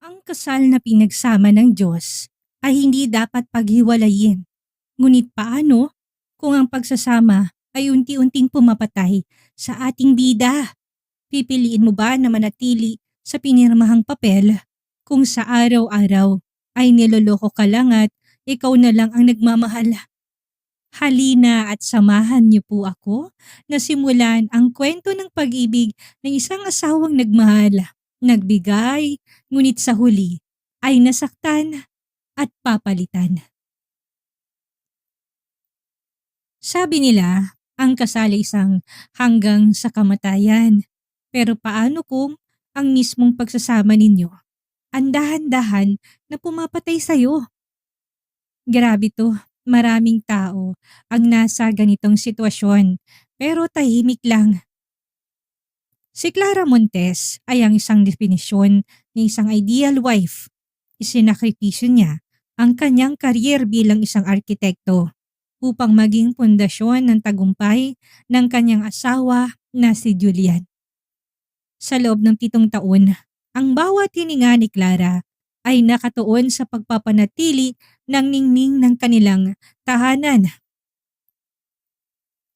Ang kasal na pinagsama ng Diyos ay hindi dapat paghiwalayin. Ngunit paano kung ang pagsasama ay unti-unting pumapatay sa ating bida? Pipiliin mo ba na manatili sa pinirmahang papel kung sa araw-araw ay niloloko ka lang at ikaw na lang ang nagmamahal? Halina at samahan niyo po ako na simulan ang kwento ng pag-ibig ng isang asawang nagmahal, nagbigay, ngunit sa huli ay nasaktan at papalitan. Sabi nila, ang kasal ay isang hanggang sa kamatayan. Pero paano kung ang mismong pagsasama ninyo ang dahan-dahan na pumapatay sa'yo? Grabe to, maraming tao ang nasa ganitong sitwasyon pero tahimik lang. Si Clara Montes ay ang isang definisyon ng isang ideal wife. Isinakripisyo niya ang kanyang karyer bilang isang arkitekto upang maging pundasyon ng tagumpay ng kanyang asawa na si Julian. Sa loob ng 7 taon, ang bawat hininga ni Clara ay nakatuon sa pagpapanatili ng ningning ng kanilang tahanan.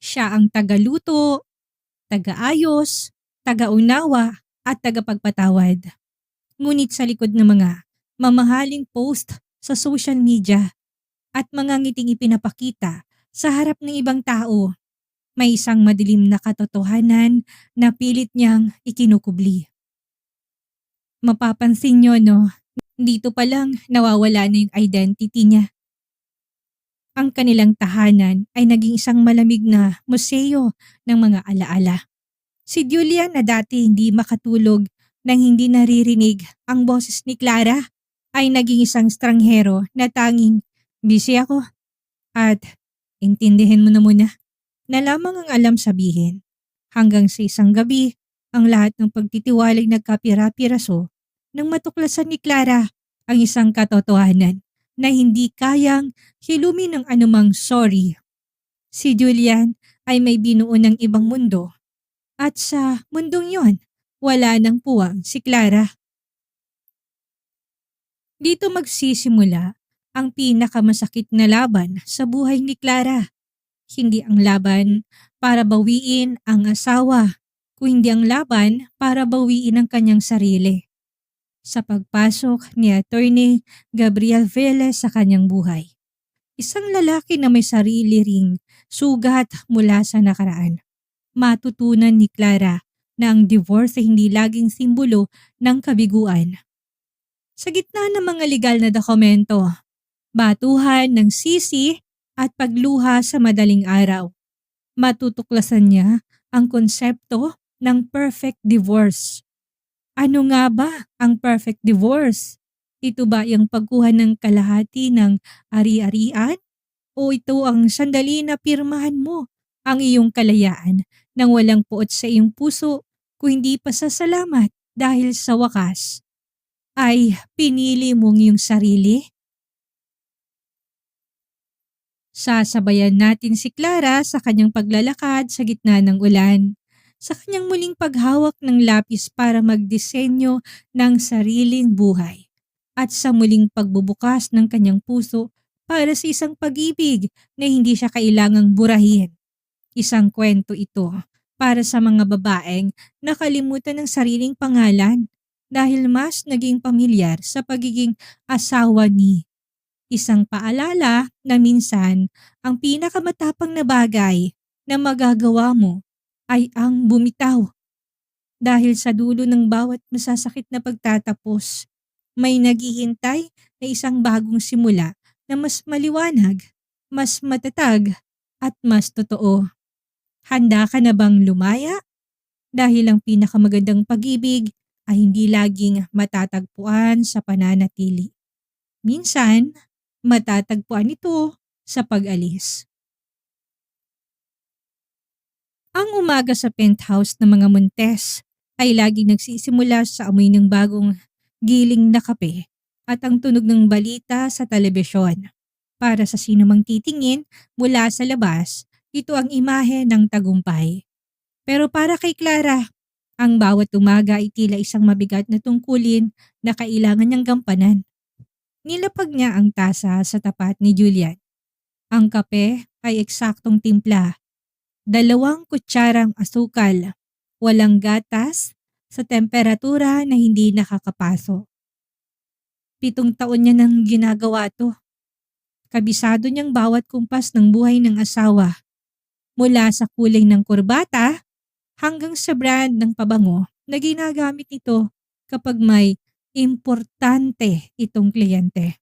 Siya ang tagaluto, tagaayos, tagaunawa at tagapagpatawad. Ngunit sa likod ng mga mamahaling post sa social media at mga ngiting ipinapakita sa harap ng ibang tao, may isang madilim na katotohanan na pilit niyang ikinukubli. Mapapansin niyo no, dito pa lang nawawala na yung identity niya. Ang kanilang tahanan ay naging isang malamig na museo ng mga alaala. Si Julian na dati hindi makatulog nang hindi naririnig ang boses ni Clara ay naging isang stranghero na tanging busy ako at intindihin mo na muna na lamang ang alam sabihin. Hanggang sa isang gabi, ang lahat ng pagtitiwalay nagkapira-piraso nang matuklasan ni Clara ang isang katotohanan na hindi kayang hilumin ng anumang sorry. Si Julian ay may binuo ng ibang mundo at sa mundong yon, wala nang puwang si Clara. Dito magsisimula ang pinakamasakit na laban sa buhay ni Clara. Hindi ang laban para bawiin ang asawa, kundi ang laban para bawiin ang kanyang sarili. Sa pagpasok ni Attorney Gabriel Velez sa kanyang buhay, isang lalaki na may sarili ring sugat mula sa nakaraan. Matutunan ni Clara na ang divorce ay hindi laging simbolo ng kabiguan. Sa gitna ng mga legal na dokumento, batuhan ng sisi at pagluha sa madaling araw, matutuklasan niya ang konsepto ng perfect divorce. Ano nga ba ang perfect divorce? Ito ba yung pagkuha ng kalahati ng ari-arian? O ito ang sandali na pirmahan mo ang iyong kalayaan nang walang puot sa iyong puso kung hindi pasasalamat dahil sa wakas ay pinili mong iyong sarili? Sasabayan natin si Clara sa kanyang paglalakad sa gitna ng ulan, sa kanyang muling paghawak ng lapis para magdisenyo ng sariling buhay, at sa muling pagbubukas ng kanyang puso para sa isang pag-ibig na hindi siya kailangang burahin. Isang kwento ito para sa mga babaeng nakalimutan ng sariling pangalan dahil mas naging pamilyar sa pagiging asawa ni. Isang paalala na minsan ang pinakamatapang na bagay na magagawa mo ay ang bumitaw. Dahil sa dulo ng bawat masasakit na pagtatapos, may naghihintay na isang bagong simula na mas maliwanag, mas matatag at mas totoo. Handa ka na bang lumaya? Dahil ang pinakamagandang pag-ibig ay hindi laging matatagpuan sa pananatili. Minsan, matatagpuan ito sa pag-alis. Ang umaga sa penthouse ng mga Montes ay laging nagsisimula sa amoy ng bagong giling na kape at ang tunog ng balita sa telebisyon. Para sa sinumang titingin mula sa labas, ito ang imahe ng tagumpay. Pero para kay Clara, Ang bawat umaga ay tila isang mabigat na tungkulin na kailangan niyang gampanan. Nilapag niya ang tasa sa tapat ni Julian. Ang kape ay eksaktong timpla, 2 kutsarang asukal, walang gatas, sa temperatura na hindi nakakapaso. 7 taon niya nang ginagawa to. Kabisado niyang bawat kumpas ng buhay ng asawa, mula sa kulay ng kurbata hanggang sa brand ng pabango na ginagamit nito kapag may importante itong kliyente.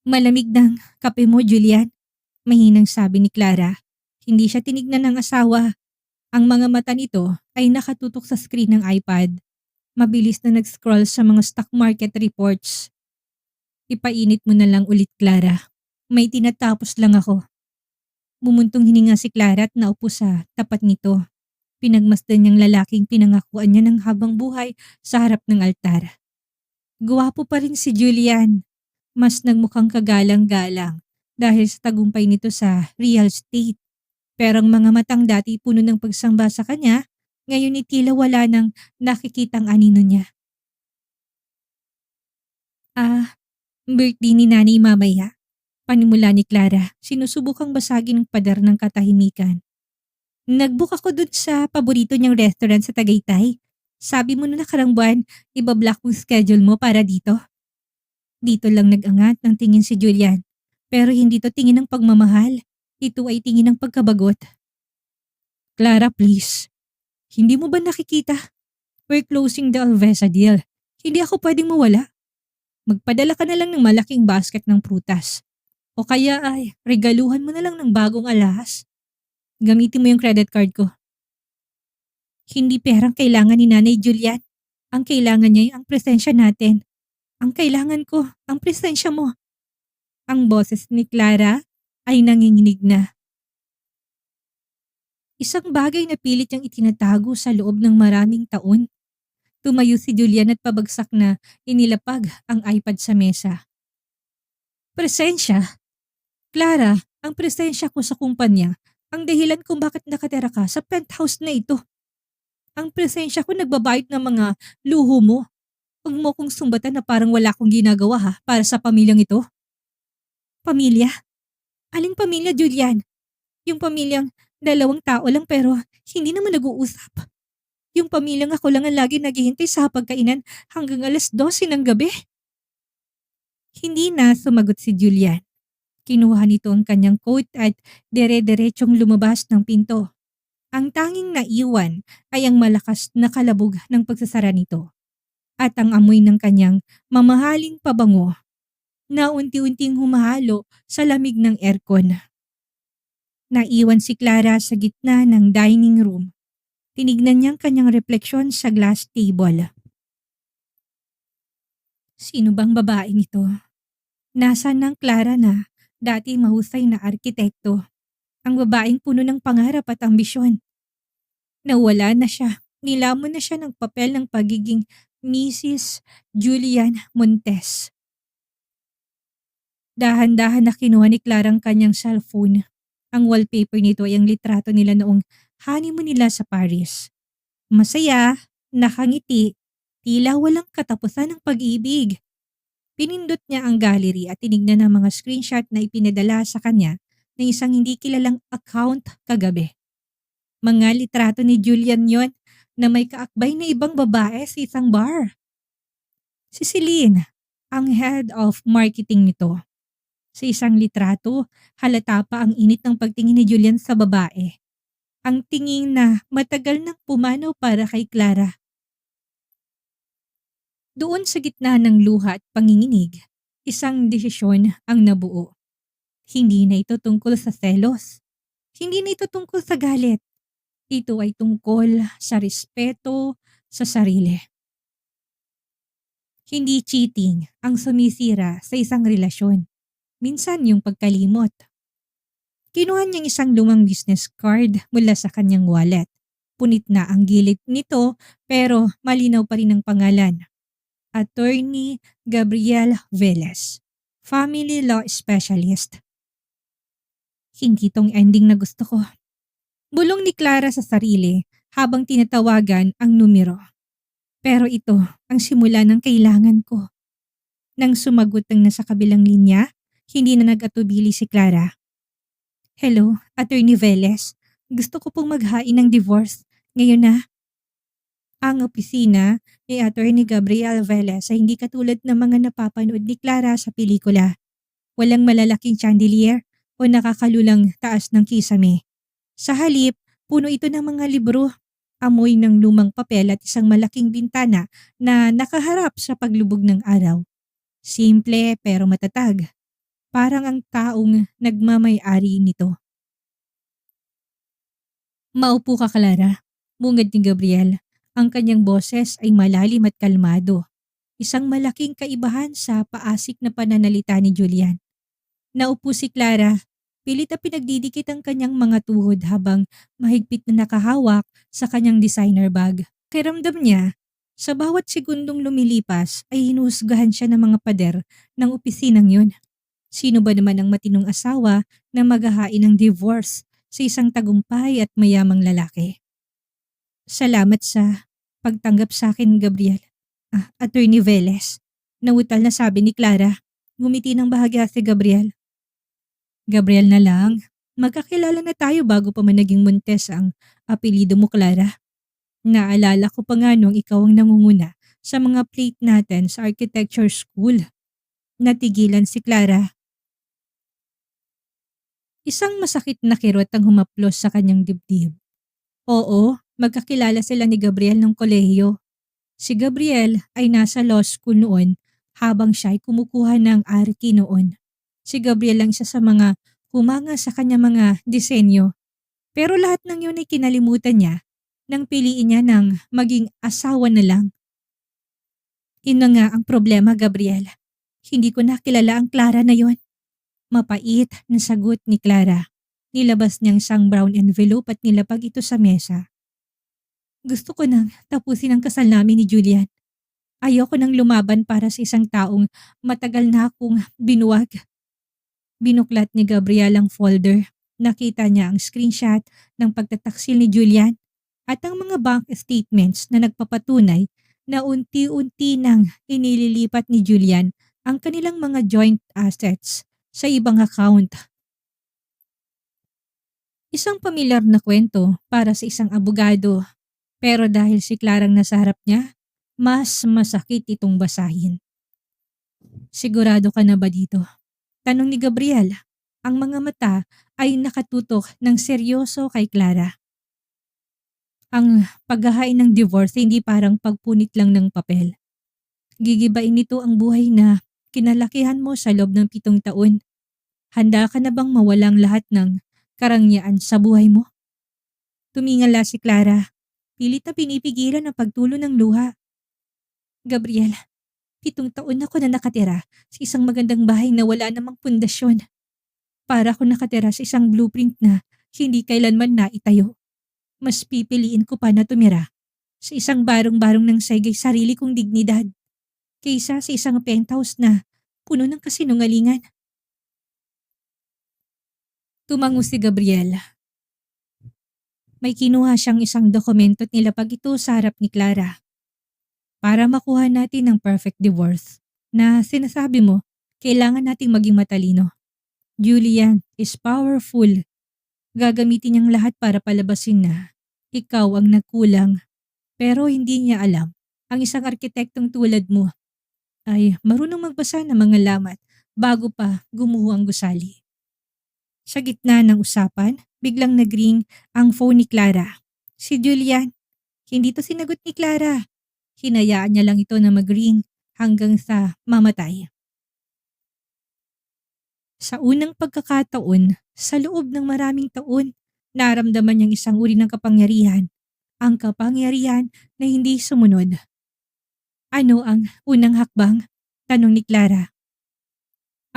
Malamig ng kape mo, Julian, mahinang sabi ni Clara. Hindi siya tinignan ng asawa. Ang mga mata nito ay nakatutok sa screen ng iPad. Mabilis na nag-scroll sa mga stock market reports. Ipainit mo na lang ulit, Clara. May tinatapos lang ako. Mumuntong hininga si Clara at naupo sa tapat nito. Pinagmasdan niyang lalaking pinangakuan niya ng habang buhay sa harap ng altar. Guwapo pa rin si Julian. Mas nagmukhang kagalang-galang dahil sa tagumpay nito sa real estate. Pero ang mga matang dati puno ng pagsamba sa kanya, ngayon ni tila wala nang nakikitang anino niya. Birthday ni Nanay mamaya. Panimula ni Clara, sinusubukang basagin ang pader ng katahimikan. Nag-book ako dun sa paborito niyang restaurant sa Tagaytay. Sabi mo na nakarang buwan, ibablock mo schedule mo para dito. Dito lang nag-angat ng tingin si Julian. Pero hindi to tingin ng pagmamahal. Ito ay tingin ng pagkabagot. Clara, please. Hindi mo ba nakikita? We're closing the Alvesa deal. Hindi ako pwedeng mawala. Magpadala ka na lang ng malaking basket ng prutas. O kaya ay regaluhan mo na lang ng bagong alahas. Gamitin mo yung credit card ko. Hindi perang kailangan ni Nanay Julian. Ang kailangan niya ay ang presensya natin. Ang kailangan ko, ang presensya mo. Ang boses ni Clara ay nanginginig na. Isang bagay na pilit niyang itinatago sa loob ng maraming taon. Tumayo si Julian at pabagsak na inilapag ang iPad sa mesa. Presensya? Clara, ang presensya ko sa kumpanya ang dahilan kung bakit nakatira ka sa penthouse na ito. Ang presensya ko nagbabayad ng mga luho mo. Huwag mo kong sumbatan na parang wala akong ginagawa para sa pamilyang ito. Pamilya? Aling pamilya, Julian? Yung pamilyang 2 tao lang pero hindi naman nag-uusap. Yung pamilyang ako lang ang lagi naghihintay sa pagkainan hanggang 12:00 ng gabi. Hindi na sumagot si Julian. Kinuha nito ang kanyang coat at dire-diretsong lumabas ng pinto. Ang tanging naiwan ay ang malakas na kalabog ng pagsasara nito at ang amoy ng kanyang mamahaling pabango na unti-unting humahalo sa lamig ng aircon. Naiwan si Clara sa gitna ng dining room. Tinignan niyang kanyang refleksyon sa glass table. Sino bang babaeng ito? Nasaan ng Clara na dati mahusay na arkitekto? Ang babaeng puno ng pangarap at ambisyon. Nawala na siya. Nilamon na siya ng papel ng pagiging Mrs. Julian Montes. Dahan-dahan na kinuha ni Clara ang kanyang cellphone. Ang wallpaper nito ay ang litrato nila noong honeymoon nila sa Paris. Masaya, nakangiti, tila walang katapusan ng pag-ibig. Pinindot niya ang gallery at tinignan ang mga screenshot na ipinadala sa kanya ng isang hindi kilalang account kagabi. Mga litrato ni Julian yon na may kaakbay na ibang babae sa isang bar. Si Celine, ang head of marketing nito. Sa isang litrato, halata pa ang init ng pagtingin ni Julian sa babae. Ang tingin na matagal nang pumanaw para kay Clara. Doon sa gitna ng luha at panginginig, isang desisyon ang nabuo. Hindi na ito tungkol sa selos. Hindi na ito tungkol sa galit. Ito ay tungkol sa respeto sa sarili. Hindi cheating ang sumisira sa isang relasyon. Minsan yung pagkalimot. Kinuha niyang isang lumang business card mula sa kanyang wallet. Punit na ang gilid nito pero malinaw pa rin ang pangalan. Attorney Gabriel Velez, Family Law Specialist. Hindi tong ending na gusto ko. Bulong ni Clara sa sarili habang tinatawagan ang numero. Pero ito ang simula ng kailangan ko. Nang sumagot ang nasa kabilang linya, hindi na nag-atubili si Clara. Hello, Attorney Velez. Gusto ko pong maghain ng divorce. Ngayon na. Ang opisina ni Attorney Gabriel Velez ay hindi katulad ng mga napapanood ni Clara sa pelikula. Walang malalaking chandelier o nakakalulang taas ng kisame. Sa halip, puno ito ng mga libro, amoy ng lumang papel at isang malaking bintana na nakaharap sa paglubog ng araw. Simple pero matatag. Parang ang taong nagmamay-ari nito. Maupo ka, Clara. Bungad ni Gabriel. Ang kanyang boses ay malalim at kalmado. Isang malaking kaibahan sa paasik na pananalita ni Julian. Naupo si Clara. Pilit na pinagdidikit ang kanyang mga tuhod habang mahigpit na nakahawak sa kanyang designer bag. Kiramdam niya, sa bawat segundong lumilipas ay hinuhusgahan siya ng mga pader ng opisinang yun. Sino ba naman ang matinong asawa na maghahain ng divorce sa isang tagumpay at mayamang lalaki? Salamat sa pagtanggap sa akin, Gabriel. Attorney Velez. Nautal na sabi ni Clara. Ngumiti ng bahagya si Gabriel. Gabriel na lang. Magkakilala na tayo bago pa man naging Montes ang apelido mo, Clara. Naalala ko pa nga nung ikaw ang nangunguna sa mga plate natin sa architecture school. Natigilan si Clara. Isang masakit na kirot ang humaplos sa kanyang dibdib. Oo, magkakilala sila ni Gabriel ng kolehiyo. Si Gabriel ay nasa law school noon habang siya ay kumukuha ng arki noon. Si Gabriel ang isa sa mga humanga sa kanyang mga disenyo. Pero lahat ng yun ay kinalimutan niya nang piliin niya ng maging asawa na lang. Ino nga ang problema, Gabriel. Hindi ko nakilala ang Clara na yon. Mapait na sagot ni Clara. Nilabas niyang isang brown envelope at nilapag ito sa mesa. Gusto ko nang tapusin ang kasal namin ni Julian. Ayoko nang lumaban para sa isang taong matagal na akong binuwag. Binuklat ni Gabriel ang folder. Nakita niya ang screenshot ng pagtataksil ni Julian at ang mga bank statements na nagpapatunay na unti-unti nang inililipat ni Julian ang kanilang mga joint assets sa ibang account. Isang pamilyar na kwento para sa isang abogado, pero dahil si Clarang nasa harap niya, mas masakit itong basahin. Sigurado ka na ba dito? Tanong ni Gabriel. Ang mga mata ay nakatutok ng seryoso kay Clara. Ang paghahain ng divorce hindi parang pagpunit lang ng papel. Gigibain nito ang buhay na kinalakihan mo sa loob ng 7 taon. Handa ka na bang mawalang lahat ng karangyaan sa buhay mo? Tumingala si Clara. Pilit na pinipigilan ang pagtulo ng luha. Gabriel, 7 taon ako na nakatira sa isang magandang bahay na wala namang pundasyon. Para ako nakatira sa isang blueprint na hindi kailanman naitayo. Mas pipiliin ko pa na tumira sa isang barong-barong ng saygay sarili kong dignidad kaysa sa isang penthouse na puno ng kasinungalingan. Tumango si Gabriel. May kinuha siyang isang dokumento at nilapag ito sa harap ni Clara. Para makuha natin ang perfect divorce na sinasabi mo, kailangan nating maging matalino. Julian is powerful. Gagamitin niyang lahat para palabasin na ikaw ang nagkulang. Pero hindi niya alam, ang isang arkitektong tulad mo ay marunong magbasa ng mga lamat bago pa gumuho ang gusali. Sa gitna ng usapan, biglang nag-ring ang phone ni Clara. Si Julian. Hindi to sinagot ni Clara. Hinayaan niya lang ito na mag-ring hanggang sa mamatay. Sa unang pagkakataon, sa loob ng maraming taon, naramdaman niyang isang uri ng kapangyarihan. Ang kapangyarihan na hindi sumunod. Ano ang unang hakbang? Tanong ni Clara.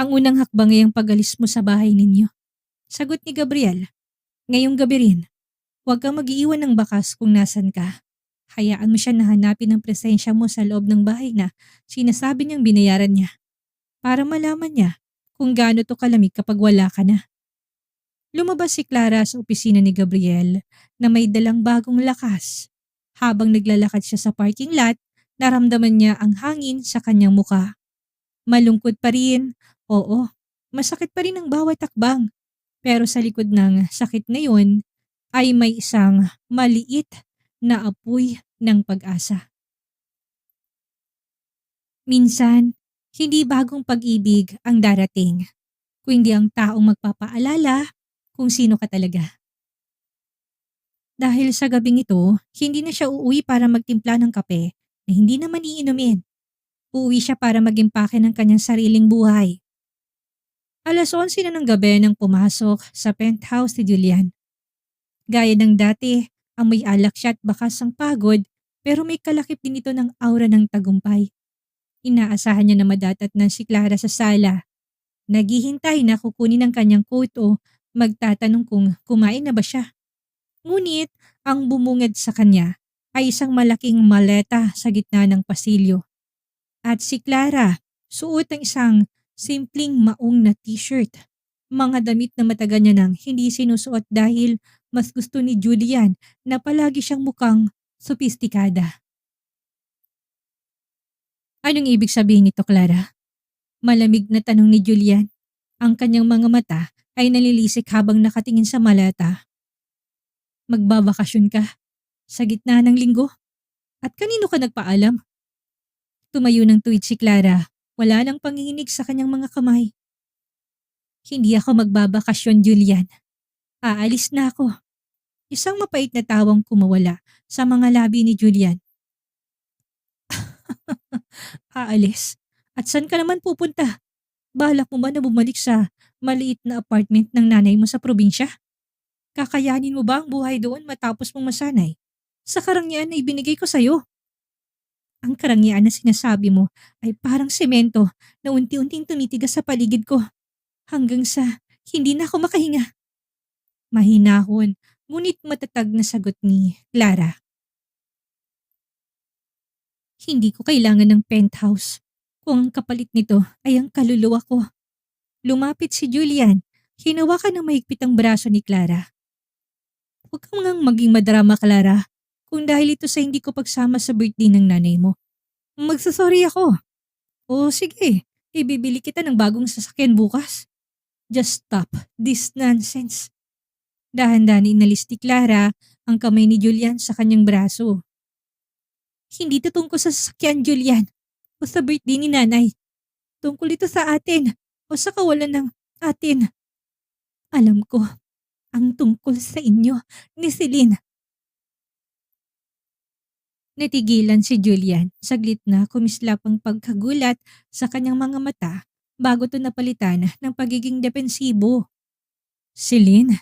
Ang unang hakbang ay ang pag-alis mo sa bahay ninyo. Sagot ni Gabriel. Ngayong gabi rin, huwag kang mag-iiwan ng bakas kung nasan ka. Hayaan mo siya na hanapin ang presensya mo sa loob ng bahay na sinasabi niyang binayaran niya. Para malaman niya kung gaano to kalamig kapag wala ka na. Lumabas si Clara sa opisina ni Gabriel na may dalang bagong lakas. Habang naglalakad siya sa parking lot, naramdaman niya ang hangin sa kanyang muka. Malungkot pa rin, oo, masakit pa rin ang bawat takbang. Pero sa likod ng sakit na yun ay may isang maliit na apoy ng pag-asa. Minsan, hindi bagong pag-ibig ang darating, kundi ang taong magpapaalala kung sino ka talaga. Dahil sa gabing ito, hindi na siya uuwi para magtimpla ng kape na hindi naman iinumin. Uuwi siya para mag-impake ng kanyang sariling buhay. 11:00 na ng gabi nang pumasok sa penthouse ni Julian. Gaya ng dati, amoy alak siya at bakas ang pagod, pero may kalakip din ito ng aura ng tagumpay. Inaasahan niya na madatat na si Clara sa sala. Naghihintay na kukunin ang kanyang coat o magtatanong kung kumain na ba siya. Ngunit ang bumungad sa kanya ay isang malaking maleta sa gitna ng pasilyo. At si Clara, suot ng isang simpleng maong na t-shirt. Mga damit na matagal niya nang hindi sinusuot dahil mas gusto ni Julian na palagi siyang mukhang sopistikada. Anong ibig sabihin nito, Clara? Malamig na tanong ni Julian. Ang kanyang mga mata ay nalilisik habang nakatingin sa maleta. Magbabakasyon ka sa gitna ng linggo? At kanino ka nagpaalam? Tumayo ng tuwid si Clara. Wala nang panginginig sa kanyang mga kamay. Hindi ako magbabakasyon, Julian. Aalis na ako. Isang mapait na tawang kumawala sa mga labi ni Julian. Aalis? At saan ka naman pupunta? Balak mo ba na bumalik sa maliit na apartment ng nanay mo sa probinsya? Kakayanin mo ba ang buhay doon matapos mong masanay sa karangyaan na ibinigay ko sa'yo? Ang karangyaan na sinasabi mo ay parang semento na unti-unting tumitigas sa paligid ko hanggang sa hindi na ako makahinga. Mahinahon, ngunit matatag na sagot ni Clara. Hindi ko kailangan ng penthouse kung ang kapalit nito ay ang kaluluwa ko. Lumapit si Julian, hinawakan ng mahigpit ang braso ni Clara. Huwag kang ngang maging madrama, Clara, kung dahil ito sa hindi ko pagsama sa birthday ng nanay mo. Magsasorry ako. O sige, ibibili kita ng bagong sasakyan bukas. Just stop this nonsense. Dahan-dahan inalis ni Clara ang kamay ni Julian sa kanyang braso. Hindi ito tungkol sa sasakyan, Julian, o sa birthday ni nanay. Tungkol ito sa atin o sa kawalan ng atin. Alam ko, ang tungkol sa inyo ni Celine. Natigilan si Julian, saglit na kumislap ang pagkagulat sa kanyang mga mata bago ito napalitan ng pagiging depensibo. Celine,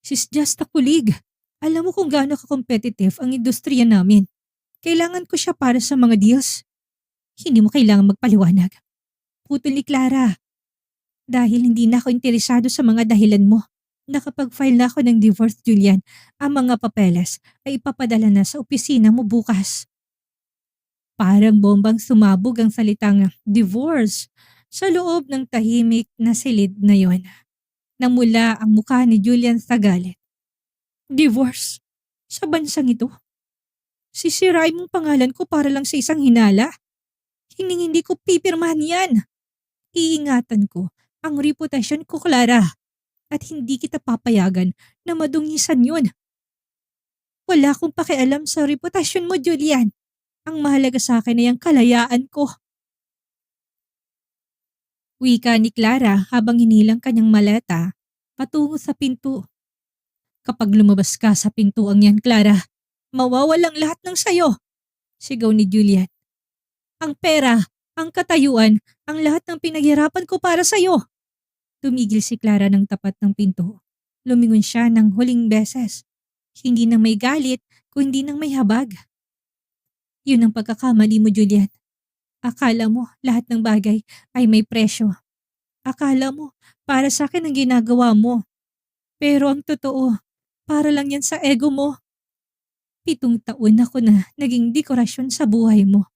she's just a colleague. Alam mo kung gaano ka-competitive ang industriya namin. Kailangan ko siya para sa mga deals. Hindi mo kailangan magpaliwanag. Putol ni Clara. Dahil hindi na ako interesado sa mga dahilan mo. Nakapag-file na ako ng divorce, Julian. Ang mga papeles ay ipapadala na sa opisina mo bukas. Parang bombang sumabog ang salitang divorce sa loob ng tahimik na silid na yon. Namula ang mukha ni Julian sa galit. Divorce? Sa bansang ito? Sisirain mong pangalan ko para lang sa isang hinala? Hindi ko pipirmahan yan. Iingatan ko ang reputasyon ko, Clara. At hindi kita papayagan na madungisan yun. Wala akong pakialam sa reputasyon mo, Julian. Ang mahalaga sa akin ay ang kalayaan ko. Wika ni Clara habang hinilang kanyang maleta patungo sa pinto. Kapag lumabas ka sa pintuang yan, Clara, mawawalang lahat ng sayo, sigaw ni Julian. Ang pera, ang katayuan, ang lahat ng pinaghirapan ko para sayo. Tumigil si Clara ng tapat ng pinto. Lumingon siya ng huling beses. Hindi nang may galit, kundi nang may habag. Yun ang pagkakamali mo, Julian. Akala mo lahat ng bagay ay may presyo. Akala mo para sa akin ang ginagawa mo. Pero ang totoo, para lang yan sa ego mo. 7 taon ako na naging dekorasyon sa buhay mo.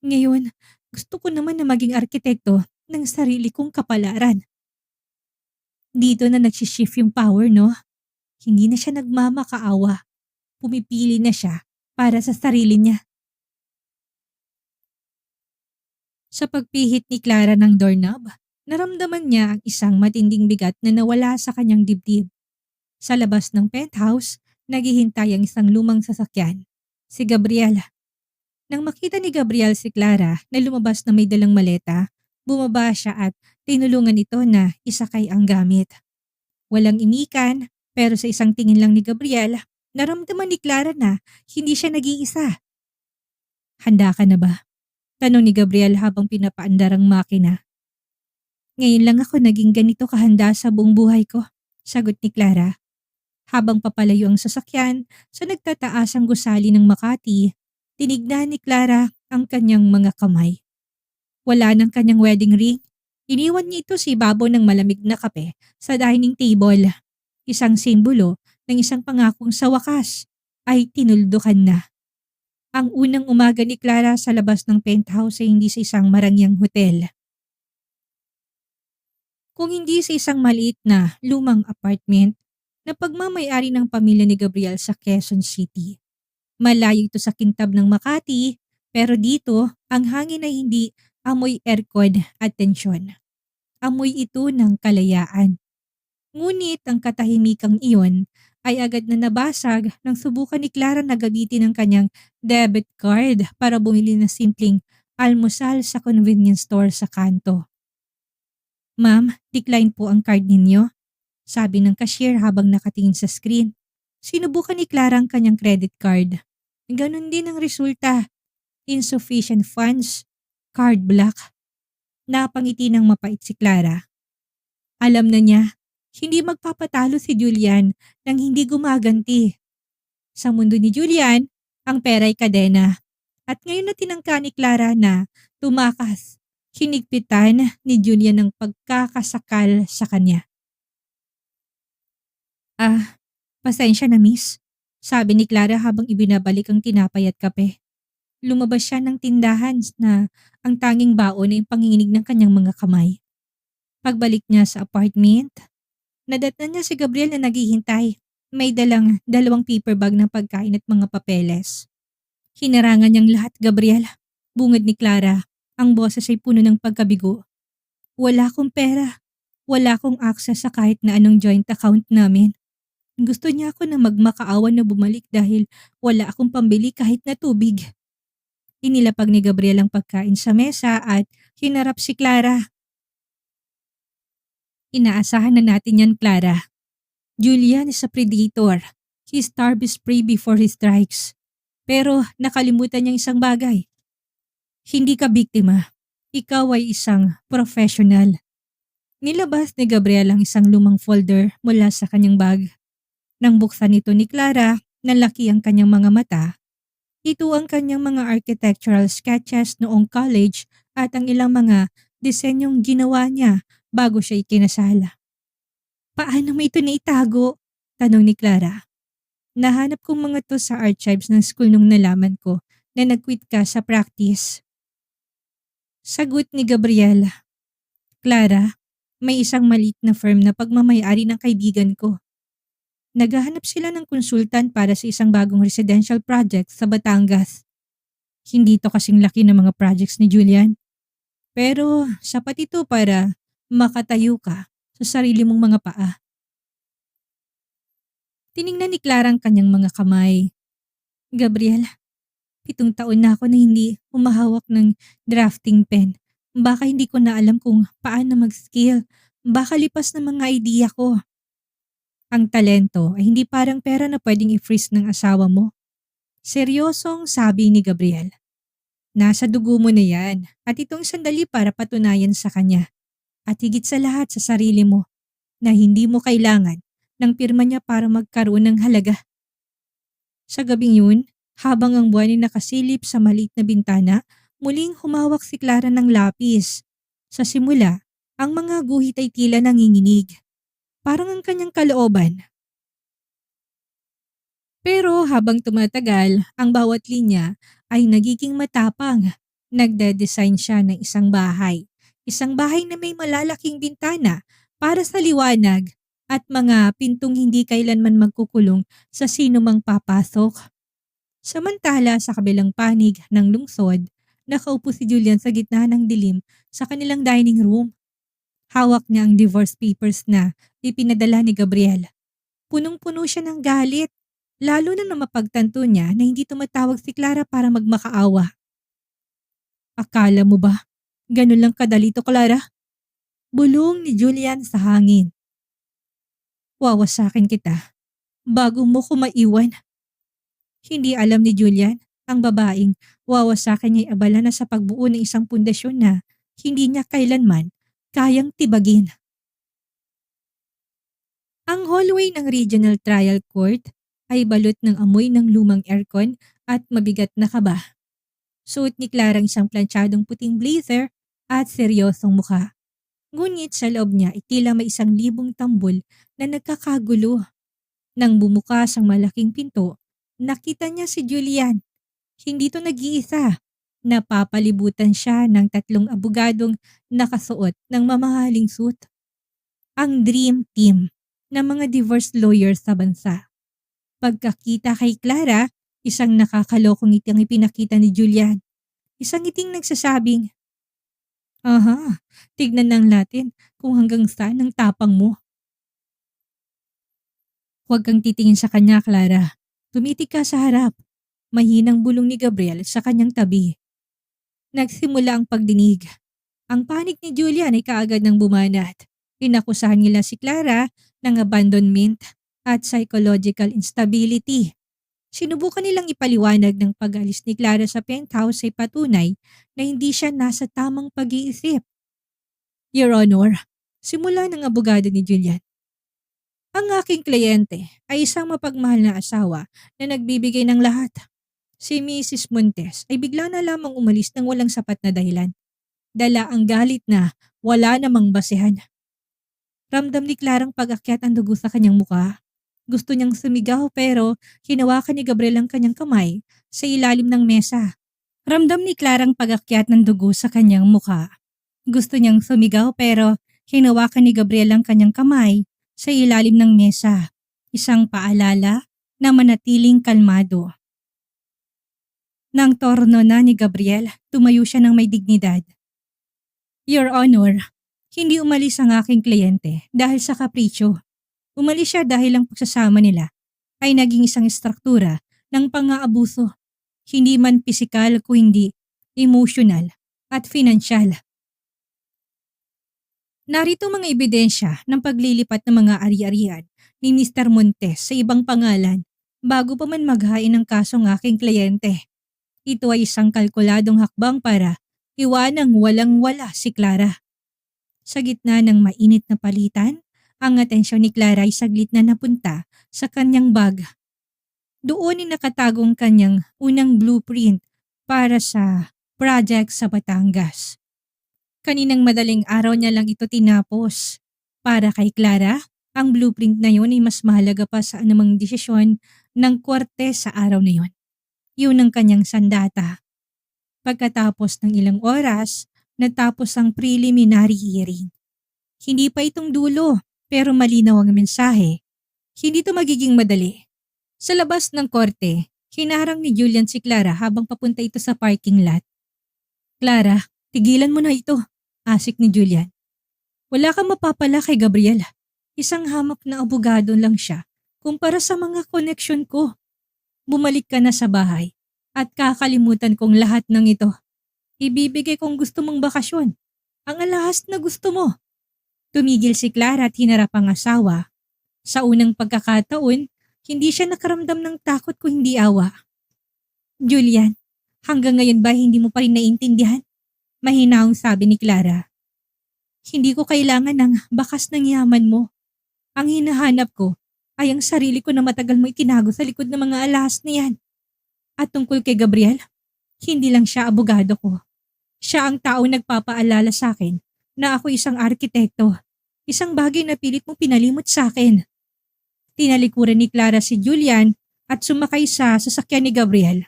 Ngayon, gusto ko naman na maging arkitekto ng sarili kong kapalaran. Dito na nagsishift yung power, no? Hindi na siya nagmamakaawa. Pumipili na siya para sa sarili niya. Sa pagpihit ni Clara ng doorknob, naramdaman niya ang isang matinding bigat na nawala sa kanyang dibdib. Sa labas ng penthouse, naghihintay ang isang lumang sasakyan. Si Gabriel. Nang makita ni Gabriel si Clara na lumabas na may dalang maleta, bumaba siya at tinulungan ito na isakay ang gamit. Walang imikan, pero sa isang tingin lang ni Gabriel, naramdaman ni Clara na hindi siya nag-iisa. Handa ka na ba? Tanong ni Gabriel habang pinapaandar ang makina. Ngayon lang ako naging ganito kahanda sa buong buhay ko, sagot ni Clara. Habang papalayo ang sasakyan sa nagtataasang gusali ng Makati, tinignan ni Clara ang kanyang mga kamay. Wala ng kanyang wedding ring. Iniwan niya ito sa ibabaw ng malamig na kape sa dining table. Isang simbolo ng isang pangakong sa wakas ay tinuldukan na. Ang unang umaga ni Clara sa labas ng penthouse ay hindi sa isang marangyang hotel. Kung hindi sa isang maliit na lumang apartment na pagmamay-ari ng pamilya ni Gabriel sa Quezon City. Malayo ito sa kintab ng Makati, pero dito ang hangin ay hindi amoy aircon at tensyon. Amoy ito ng kalayaan. Ngunit ang katahimikang iyon ay agad na nabasag nang subukan ni Clara na gamitin ang kanyang debit card para bumili ng simpleng almusal sa convenience store sa kanto. Ma'am, decline po ang card ninyo, sabi ng cashier habang nakatingin sa screen. Sinubukan ni Clara ang kanyang credit card. Ganon din ang resulta. Insufficient funds, card block. Napangiti ng mapait si Clara. Alam na niya, hindi magpapatalo si Julian nang hindi gumaganti. Sa mundo ni Julian, ang pera ay kadena. At ngayon na tinangka ni Clara na tumakas, hinigpitan ni Julian ang pagkakasakal sa kanya. Pasensya na miss, sabi ni Clara habang ibinabalik ang tinapay at kape. Lumabas siya ng tindahan na ang tanging baon ay panginginig ng kanyang mga kamay. Pagbalik niya sa apartment, nadatnan niya si Gabriel na naghihintay. May dalang 2 paper bag ng pagkain at mga papeles. Hinarangan niyang lahat, Gabriel. Bungad ni Clara, ang boses ay puno ng pagkabigo. Wala akong pera. Wala akong access sa kahit na anong joint account namin. Gusto niya ako na magmakaawa na bumalik dahil wala akong pambili kahit na tubig. Inilapag ni Gabriel ang pagkain sa mesa at hinarap si Clara. Inaasahan na natin yan, Clara. Julian is a predator. He starves prey before he strikes. Pero nakalimutan niyang isang bagay. Hindi ka biktima. Ikaw ay isang professional. Nilabas ni Gabriel ang isang lumang folder mula sa kanyang bag. Nang buksan ito ni Clara, nalaki ang kanyang mga mata. Ito ang kanyang mga architectural sketches noong college at ang ilang mga disenyong ginawa niya bago siya ikinasal. Paano mo ito naitago? Tanong ni Clara. Nahanap kong mga to sa archives ng school nung nalaman ko na nag-quit ka sa practice. Sagot ni Gabriel. Clara, may isang maliit na firm na pagmamay-ari ng kaibigan ko. Naghahanap sila ng konsultan para sa isang bagong residential project sa Batangas. Hindi to kasing laki ng mga projects ni Julian. Pero sapat ito para makatayo ka sa sarili mong mga paa. Tiningnan ni Clara ang kanyang mga kamay. Gabriel, 7 taon na ako na hindi humahawak ng drafting pen. Baka hindi ko na alam kung paano mag-skill. Baka lipas na mga idea ko. Ang talento ay hindi parang pera na pwedeng i-freeze ng asawa mo. Seryosong sabi ni Gabriel. Nasa dugo mo na yan at itong sandali para patunayan sa kanya. At higit sa lahat sa sarili mo na hindi mo kailangan ng pirma niya para magkaroon ng halaga. Sa gabing yun, habang ang buwan ay nakasilip sa maliit na bintana, muling humawak si Clara ng lapis. Sa simula, ang mga guhit ay tila nanginginig. Parang ang kanyang kalooban. Pero habang tumatagal, ang bawat linya ay nagiging matapang. Nagde-design siya ng isang bahay. Isang bahay na may malalaking bintana para sa liwanag at mga pintong hindi kailanman magkukulong sa sino mang papasok. Samantala sa kabilang panig ng lungsod, nakaupo si Julian sa gitna ng dilim sa kanilang dining room. Hawak niya ang divorce papers na ipinadala ni Gabriel. Punong-puno siya ng galit, lalo na mapagtanto niya na hindi tumatawag si Clara para magmakaawa. Akala mo ba, ganun lang kadali to, Clara? Bulong ni Julian sa hangin. Wawasakin kita bago mo ko maiwan. Hindi alam ni Julian, ang babaeng wawasakin niya abala na sa pagbuo ng isang pundasyon na hindi niya kailanman kayang tibagin. Ang hallway ng Regional Trial Court ay balot ng amoy ng lumang aircon at mabigat na kaba. Suot ni Clara ang isang plantsadong puting blazer at seryosong mukha. Ngunit sa loob niya ay tila may 1,000 tambol na nagkakagulo. Nang bumukas ang malaking pinto, nakita niya si Julian. Hindi to nag-iisa. Napapalibutan siya ng 3 abogadong nakasuot ng mamahaling suit. Ang dream team ng mga divorce lawyers sa bansa. Pagkakita kay Clara, isang nakakalokong ngiti ang ipinakita ni Julian. Isang ngiting nagsasabing, aha, tignan lang natin kung hanggang saan ang tapang mo. Huwag kang titingin sa kanya, Clara. Tumitig ka sa harap. Mahinang bulong ni Gabriel sa kanyang tabi. Nagsimula ang pagdinig. Ang panig ni Julian ay kaagad ng bumanat. Inakusahan nila si Clara ng abandonment at psychological instability. Sinubukan nilang ipaliwanag ng pag-alis ni Clara sa penthouse ay patunay na hindi siya nasa tamang pag-iisip. Your Honor, simula ng abogado ni Julian. Ang aking kliyente ay isang mapagmahal na asawa na nagbibigay ng lahat. Si Mrs. Montes ay bigla na lamang umalis ng walang sapat na dahilan. Dala ang galit na wala namang basehan. Ramdam ni Clarang pag-akyat ang dugo sa kanyang mukha. Gusto niyang sumigaw pero hinawakan ni Gabriel ang kanyang kamay sa ilalim ng mesa. Ramdam ni Clarang pag-akyat ng dugo sa kanyang mukha. Gusto niyang sumigaw pero hinawakan ni Gabriel ang kanyang kamay sa ilalim ng mesa. Isang paalala na manatiling kalmado. Nang torno na ni Gabriel, tumayo siya ng may dignidad. Your Honor, hindi umalis ang aking kliyente dahil sa kapritsyo. Umalis siya dahil ang pagsasama nila ay naging isang struktura ng pang-aabuso. Hindi man pisikal kundi emosyonal at finansyal. Narito mga ebidensya ng paglilipat ng mga ari-arian ni Mr. Montes sa ibang pangalan bago pa man maghain ng kaso ng aking kliyente. Ito ay isang kalkuladong hakbang para iwanang walang-wala si Clara. Sa gitna ng mainit na palitan, ang atensyon ni Clara ay saglit na napunta sa kanyang bag. Doon ay nakatagong kanyang unang blueprint para sa project sa Batangas. Kaninang madaling araw niya lang ito tinapos. Para kay Clara, ang blueprint na yun ay mas mahalaga pa sa anumang desisyon ng korte sa araw na yun. Yun ang kanyang sandata. Pagkatapos ng ilang oras, natapos ang preliminary hearing. Hindi pa itong dulo, pero malinaw ang mensahe. Hindi ito magiging madali. Sa labas ng korte, hinarang ni Julian si Clara habang papunta ito sa parking lot. Clara, tigilan mo na ito, asik ni Julian. Wala kang mapapala kay Gabriel. Isang hamak na abogado lang siya kumpara sa mga koneksyon ko. Bumalik ka na sa bahay at kakalimutan kong lahat ng ito. Ibibigay kong gusto mong bakasyon. Ang alahas na gusto mo. Tumigil si Clara at hinarap ang asawa. Sa unang pagkakataon, hindi siya nakaramdam ng takot kung hindi awa. Julian, hanggang ngayon ba hindi mo pa rin naiintindihan? Mahinahong sabi ni Clara. Hindi ko kailangan ng bakas ng yaman mo. Ang hinahanap ko ay ang sarili ko na matagal mo itinago sa likod ng mga alahas na yan. At tungkol kay Gabriel, hindi lang siya abogado ko. Siya ang taong nagpapaalala sa akin na ako isang arkitekto. Isang bagay na pilit mong pinalimot sa akin. Tinalikuran ni Clara si Julian at sumakay sa sasakyan ni Gabriel.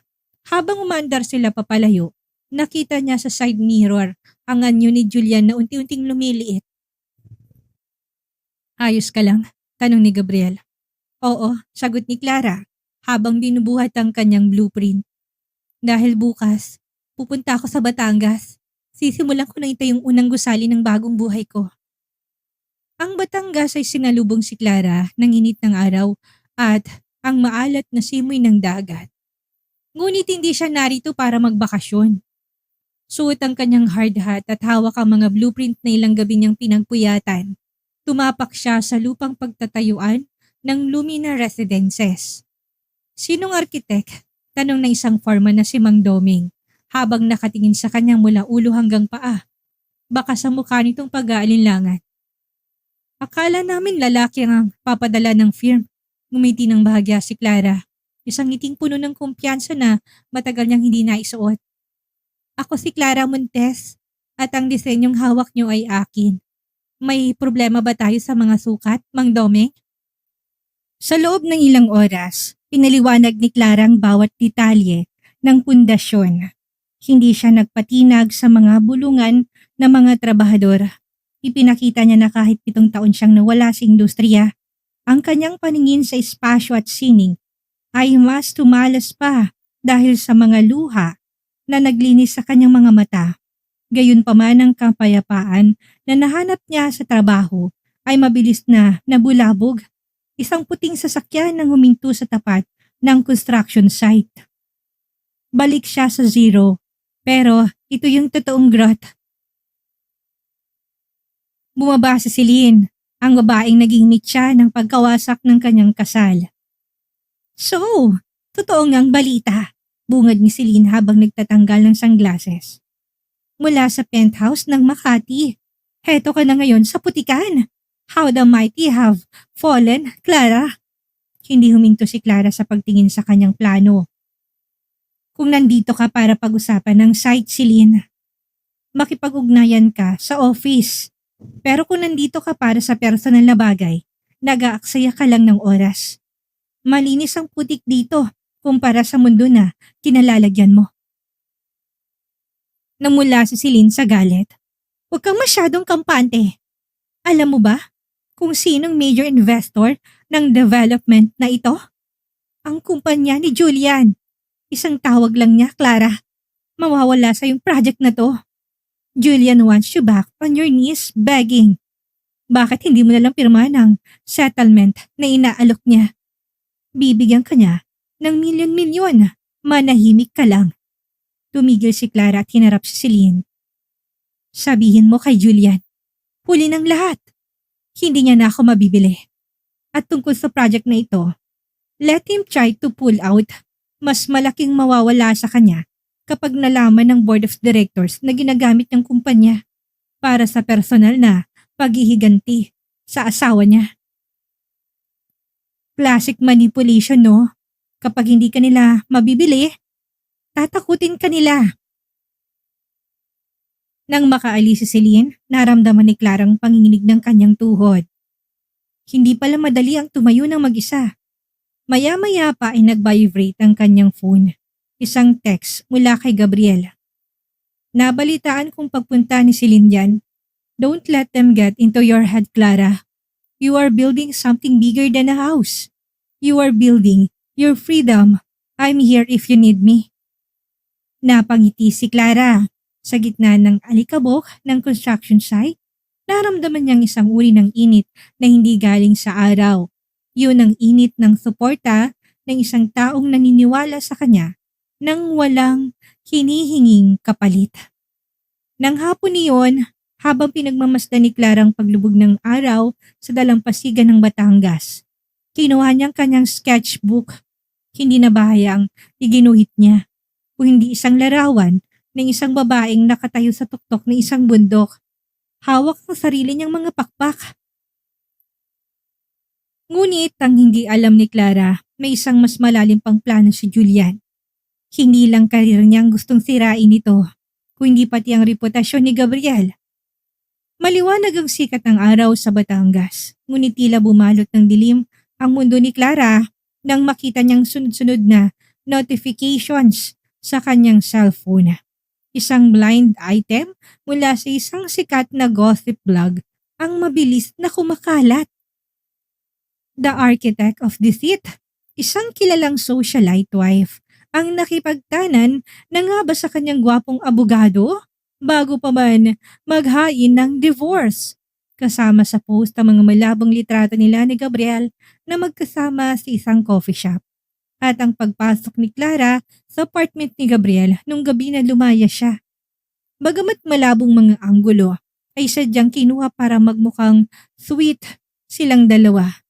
Habang umaandar sila papalayo, nakita niya sa side mirror ang anyo ni Julian na unti-unting lumiliit. Ayos ka lang? Tanong ni Gabriel. Oo, sagot ni Clara habang binubuhat ang kanyang blueprint. Dahil bukas, pupunta ako sa Batangas. Sisimulan ko na ito yung unang gusali ng bagong buhay ko. Ang Batangas ay sinalubong si Clara ng init ng araw at ang maalat na simoy ng dagat. Ngunit hindi siya narito para magbakasyon. Suot ang kanyang hard hat at hawak ang mga blueprint na ilang gabi niyang pinagpuyatan. Tumapak siya sa lupang pagtatayuan ng Lumina Residences. Sinong arkitek? Tanong ng isang foreman na si Mang Doming habang nakatingin sa kanya mula ulo hanggang paa. Baka sa mukha nitong pag-aalinlangan. Akala namin lalaki ang papadala ng firm. Ngumiti ng bahagya si Clara. Isang ngiting puno ng kumpiyansa na matagal niyang hindi naisuot. Ako si Clara Montes at ang disenyong hawak niyo ay akin. May problema ba tayo sa mga sukat, Mang Doming? Sa loob ng ilang oras, pinaliwanag ni Clara ang bawat detalye ng pundasyon. Hindi siya nagpatinag sa mga bulungan ng mga trabahador. Ipinakita niya na kahit 7 taon siyang nawala sa industriya, ang kanyang paningin sa espasyo at sining ay mas tumalas pa dahil sa mga luha na naglinis sa kanyang mga mata. Gayunpaman ang kapayapaan na nahanap niya sa trabaho ay mabilis na nabulabog. Isang puting sasakyan ang huminto sa tapat ng construction site. Balik siya sa zero, pero ito yung totoong growth. Bumaba si Celine, ang babaeng naging mitya ng pagkawasak ng kanyang kasal. So, totoo ngang balita, bungad ni Celine habang nagtatanggal ng sunglasses. Mula sa penthouse ng Makati, heto ka na ngayon sa putikan. How the mighty have fallen, Clara. Hindi huminto si Clara sa pagtingin sa kanyang plano. Kung nandito ka para pag-usapan ng site, Celine, makipag-ugnayan ka sa office. Pero kung nandito ka para sa personal na bagay, nag-aaksaya ka lang ng oras. Malinis ang putik dito kumpara sa mundo na kinalalagyan mo. Namula si Celine sa galit. Huwag kang masyadong kampante. Alam mo ba kung sinong major investor ng development na ito? Ang kumpanya ni Julian. Isang tawag lang niya, Clara. Mawawala sa yung project na to. Julian wants you back on your knees begging. Bakit hindi mo nalang pirma ng settlement na inaalok niya? Bibigyan ka niya ng milyon-milyon. Manahimik ka lang. Tumigil si Clara at hinarap si Celine. Sabihin mo kay Julian, huli ng lahat. Hindi niya na ako mabibili. At tungkol sa project na ito, let him try to pull out. Mas malaking mawawala sa kanya kapag nalaman ng board of directors na ginagamit ng kumpanya para sa personal na paghihiganti sa asawa niya. Classic manipulation, no? Kapag hindi ka nila mabibili, tatakutin ka nila. Nang makaalis si Celine, naramdaman ni Clara ang panginginig ng kanyang tuhod. Hindi pala madali ang tumayo ng mag-isa. Maya-maya pa ay nag-vibrate ang kanyang phone. Isang text mula kay Gabriel. Nabalitaan kong pagpunta ni Celine yan. Don't let them get into your head, Clara. You are building something bigger than a house. You are building your freedom. I'm here if you need me. Napangiti si Clara. Sa gitna ng alikabok ng construction site, naramdaman niyang isang uri ng init na hindi galing sa araw. Yun ang init ng suporta ng isang taong naniniwala sa kanya nang walang hinihinging kapalit. Nang hapon niyon, habang pinagmamasdan ni Clara ang paglubog ng araw sa dalampasigan ng Batangas, kinuha niyang kanyang sketchbook. Hindi na bahayang iginuhit niya, kung hindi isang larawan ng isang babaeng nakatayo sa tuktok ng isang bundok. Hawak ang sarili niyang mga pakpak. Ngunit ang hindi alam ni Clara, may isang mas malalim pang plano si Julian. Hindi lang karir niyang gustong sirain ito, kundi pati ang reputasyon ni Gabriel. Maliwanag ang sikat ng araw sa Batangas, ngunit tila bumalot ng dilim ang mundo ni Clara nang makita niyang sunod-sunod na notifications sa kanyang cellphone. Isang blind item mula sa isang sikat na gossip blog ang mabilis na kumakalat. The architect of deceit, isang kilalang socialite wife, ang nakipagtanan na nga ba sa kanyang gwapong abogado bago pa man maghain ng divorce. Kasama sa post ang mga malabong litrato nila ni Gabriel na magkasama sa isang coffee shop. At ang pagpasok ni Clara sa apartment ni Gabriel nung gabi na lumaya siya. Bagamat malabong mga anggulo, ay sadyang kinuha para magmukhang sweet silang dalawa.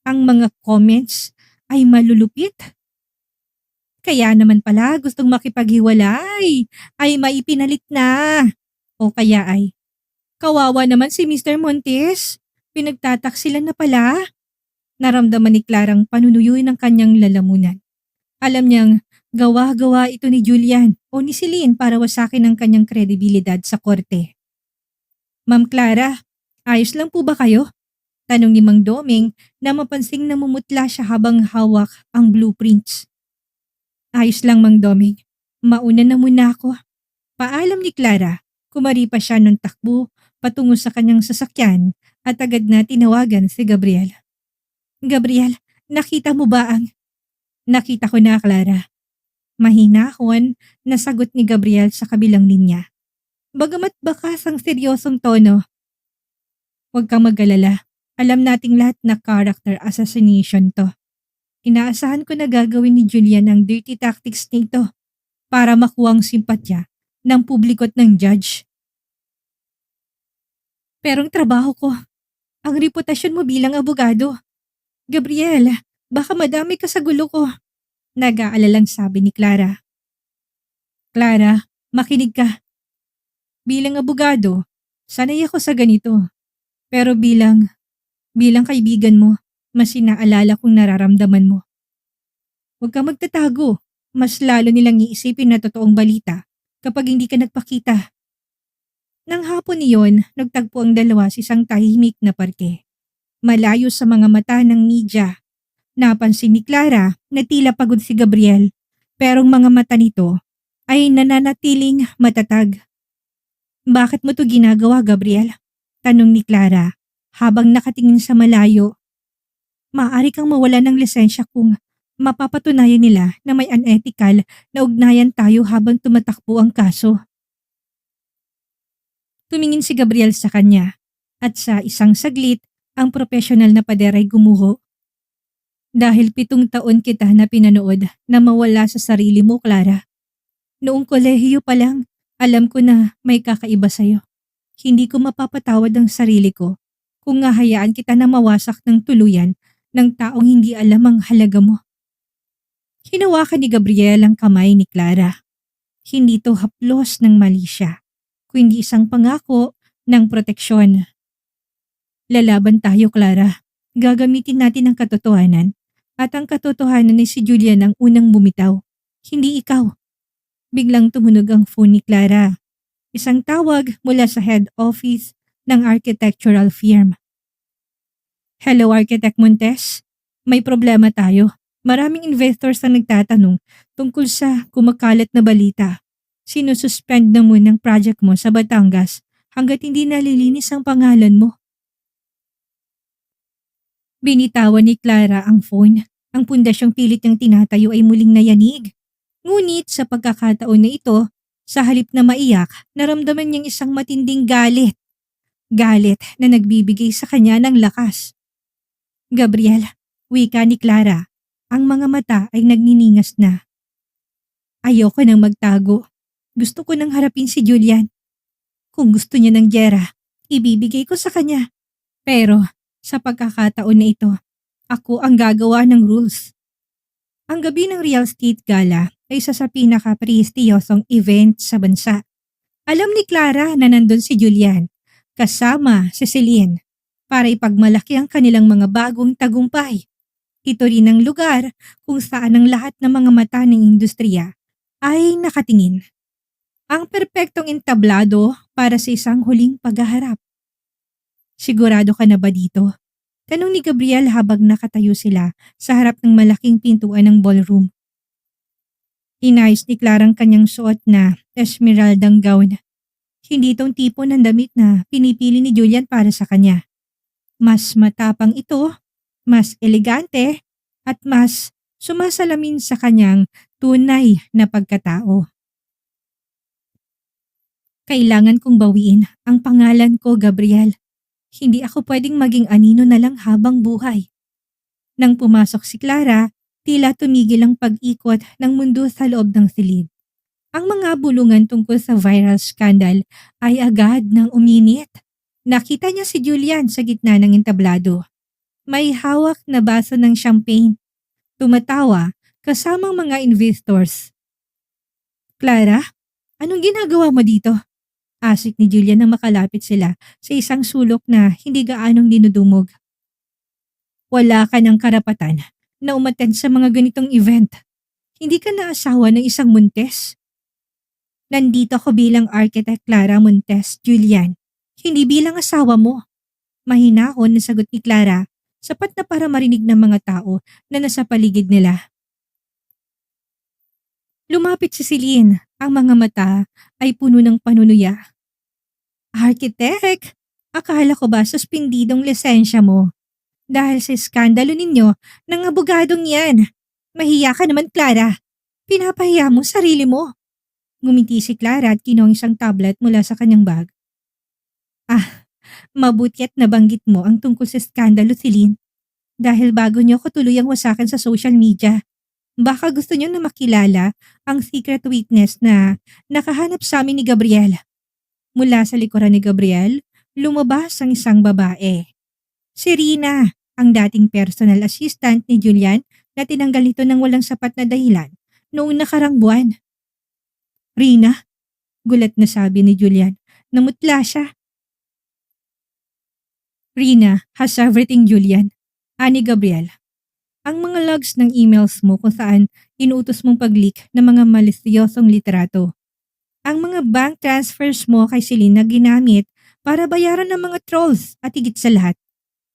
Ang mga comments ay malulupit. Kaya naman pala gustong makipaghiwalay, ay maipinalit na. O kaya ay, kawawa naman si Mr. Montes, pinagtataksilan na pala. Naramdaman ni Clarang panunuyoy ng kanyang lalamunan. Alam niyang gawa-gawa ito ni Julian o ni Celine para wasakin ang kanyang kredibilidad sa korte. Ma'am Clara, ayos lang po ba kayo? Tanong ni Mang Doming na mapansing namumutla siya habang hawak ang blueprints. Ayos lang Mang Doming, mauna na muna ako. Paalam ni Clara, kumari pa siya ng takbo patungo sa kanyang sasakyan at agad na tinawagan si Gabriel. Gabriel, nakita mo ba ang... Nakita ko na, Clara. Mahinahon na sagot ni Gabriel sa kabilang linya. Bagamat bakas ang seryosong tono. Huwag kang mag-alala. Alam nating lahat na character assassination to. Inaasahan ko na gagawin ni Julian ang dirty tactics nito para makuha ang simpatya ng publiko at ng judge. Pero ang trabaho ko, ang reputasyon mo bilang abogado. Gabriel, baka madami ka sa gulo ko. Nag-aalalang sabi ni Clara. Clara, makinig ka. Bilang abogado, sanay ako sa ganito. Pero bilang kaibigan mo, mas inaalala kong nararamdaman mo. Huwag kang magtatago. Mas lalo nilang iisipin na totoong balita kapag hindi ka nagpakita. Nang hapon niyon, nagtagpo ang dalawa sa isang tahimik na parke. Malayo sa mga mata ng media. Napansin ni Clara na tila pagod si Gabriel, pero ang mga mata nito ay nananatiling matatag. Bakit mo to ginagawa, Gabriel? Tanong ni Clara habang nakatingin sa malayo. Maaari kang mawala ng lisensya kung mapapatunayan nila na may unethical na ugnayan tayo habang tumatakbo ang kaso. Tumingin si Gabriel sa kanya at sa isang saglit ang profesional na pader ay gumuho. Dahil 7 taon kita na pinanood na mawala sa sarili mo, Clara. Noong kolehiyo pa lang, alam ko na may kakaiba sa'yo. Hindi ko mapapatawad ang sarili ko kung hahayaan kita na mawasak ng tuluyan ng taong hindi alam ang halaga mo. Hinawakan ni Gabriel ang kamay ni Clara. Hindi to haplos ng mali siya, kundi isang pangako ng proteksyon. Lalaban tayo, Clara. Gagamitin natin ang katotohanan. At ang katotohanan ni si Julian ang unang bumitaw. Hindi ikaw. Biglang tumunog ang phone ni Clara. Isang tawag mula sa head office ng architectural firm. Hello, Architect Montes. May problema tayo. Maraming investors ang nagtatanong tungkol sa kumakalat na balita. Sinususpend na muna ang project mo sa Batangas hanggat hindi nalilinis ang pangalan mo. Binitawan ni Clara ang phone. Ang pundasyong pilit niyang tinatayo ay muling nayanig. Ngunit sa pagkakataon na ito, sa halip na maiyak, naramdaman niyang isang matinding galit. Galit na nagbibigay sa kanya ng lakas. Gabriel, wika ni Clara, ang mga mata ay nagniningas na. Ayoko nang magtago. Gusto ko nang harapin si Julian. Kung gusto niya ng gyera, ibibigay ko sa kanya. Pero sa pagkakataon na ito, ako ang gagawa ng rules. Ang gabi ng real estate gala ay isa sa pinaka-prestiyosong event sa bansa. Alam ni Clara na nandun si Julian, kasama si Celine, para ipagmalaki ang kanilang mga bagong tagumpay. Ito rin ang lugar kung saan ang lahat ng mga mata ng industriya ay nakatingin. Ang perpektong entablado para sa isang huling paghaharap. Sigurado ka na ba dito? Tanong ni Gabriel habang nakatayo sila sa harap ng malaking pintuan ng ballroom. Inayos ni Clara ang kanyang suot na esmeraldang gown. Hindi itong tipo ng damit na pinipili ni Julian para sa kanya. Mas matapang ito mas elegante, at mas sumasalamin sa kanyang tunay na pagkatao. Kailangan kong bawiin ang pangalan ko, Gabriel. Hindi ako pwedeng maging anino na lang habang buhay. Nang pumasok si Clara, tila tumigil ang pag-ikot ng mundo sa loob ng silid. Ang mga bulungan tungkol sa viral scandal ay agad nang uminit. Nakita niya si Julian sa gitna ng entablado. May hawak na baso ng champagne. Tumatawa kasamang mga investors. Clara, anong ginagawa mo dito? Asik ni Julian nang makalapit sila sa isang sulok na hindi gaanong dinudumog. Wala ka ng karapatan na umattend sa mga ganitong event. Hindi ka na asawa ng isang Montes. Nandito ako bilang Architect Clara Montes, Julian. Hindi bilang asawa mo. Mahinahon na sagot ni Clara, sapat na para marinig ng mga tao na nasa paligid nila. Lumapit si Celine, ang mga mata ay puno ng panunuya. Architect, akala ko ba suspindidong lisensya mo? Dahil sa skandalo ninyo ng abogadong yan. Mahiya ka naman, Clara. Pinapahiya mo sarili mo. Ngumiti si Clara at kinuha isang tablet mula sa kanyang bag. Mabuti at nabanggit mo ang tungkol sa skandalo, Celine. Dahil bago niyo ako tuluyang wasakan sa social media, baka gusto niyo na makilala ang secret witness na nakahanap sa amin ni Gabriel. Mula sa likuran ni Gabriel, lumabas ang isang babae. Si Rina, ang dating personal assistant ni Julian na tinanggal ito ng walang sapat na dahilan noong nakarang buwan. Rina? Gulat na sabi ni Julian. Namutla siya. Rina has everything, Julian. Ani Gabriel. Ang mga logs ng emails mo kung saan inuutos mong pag-leak ng mga malisyosong literato. Ang mga bank transfers mo kay Celine na ginamit para bayaran ng mga trolls at higit sa lahat,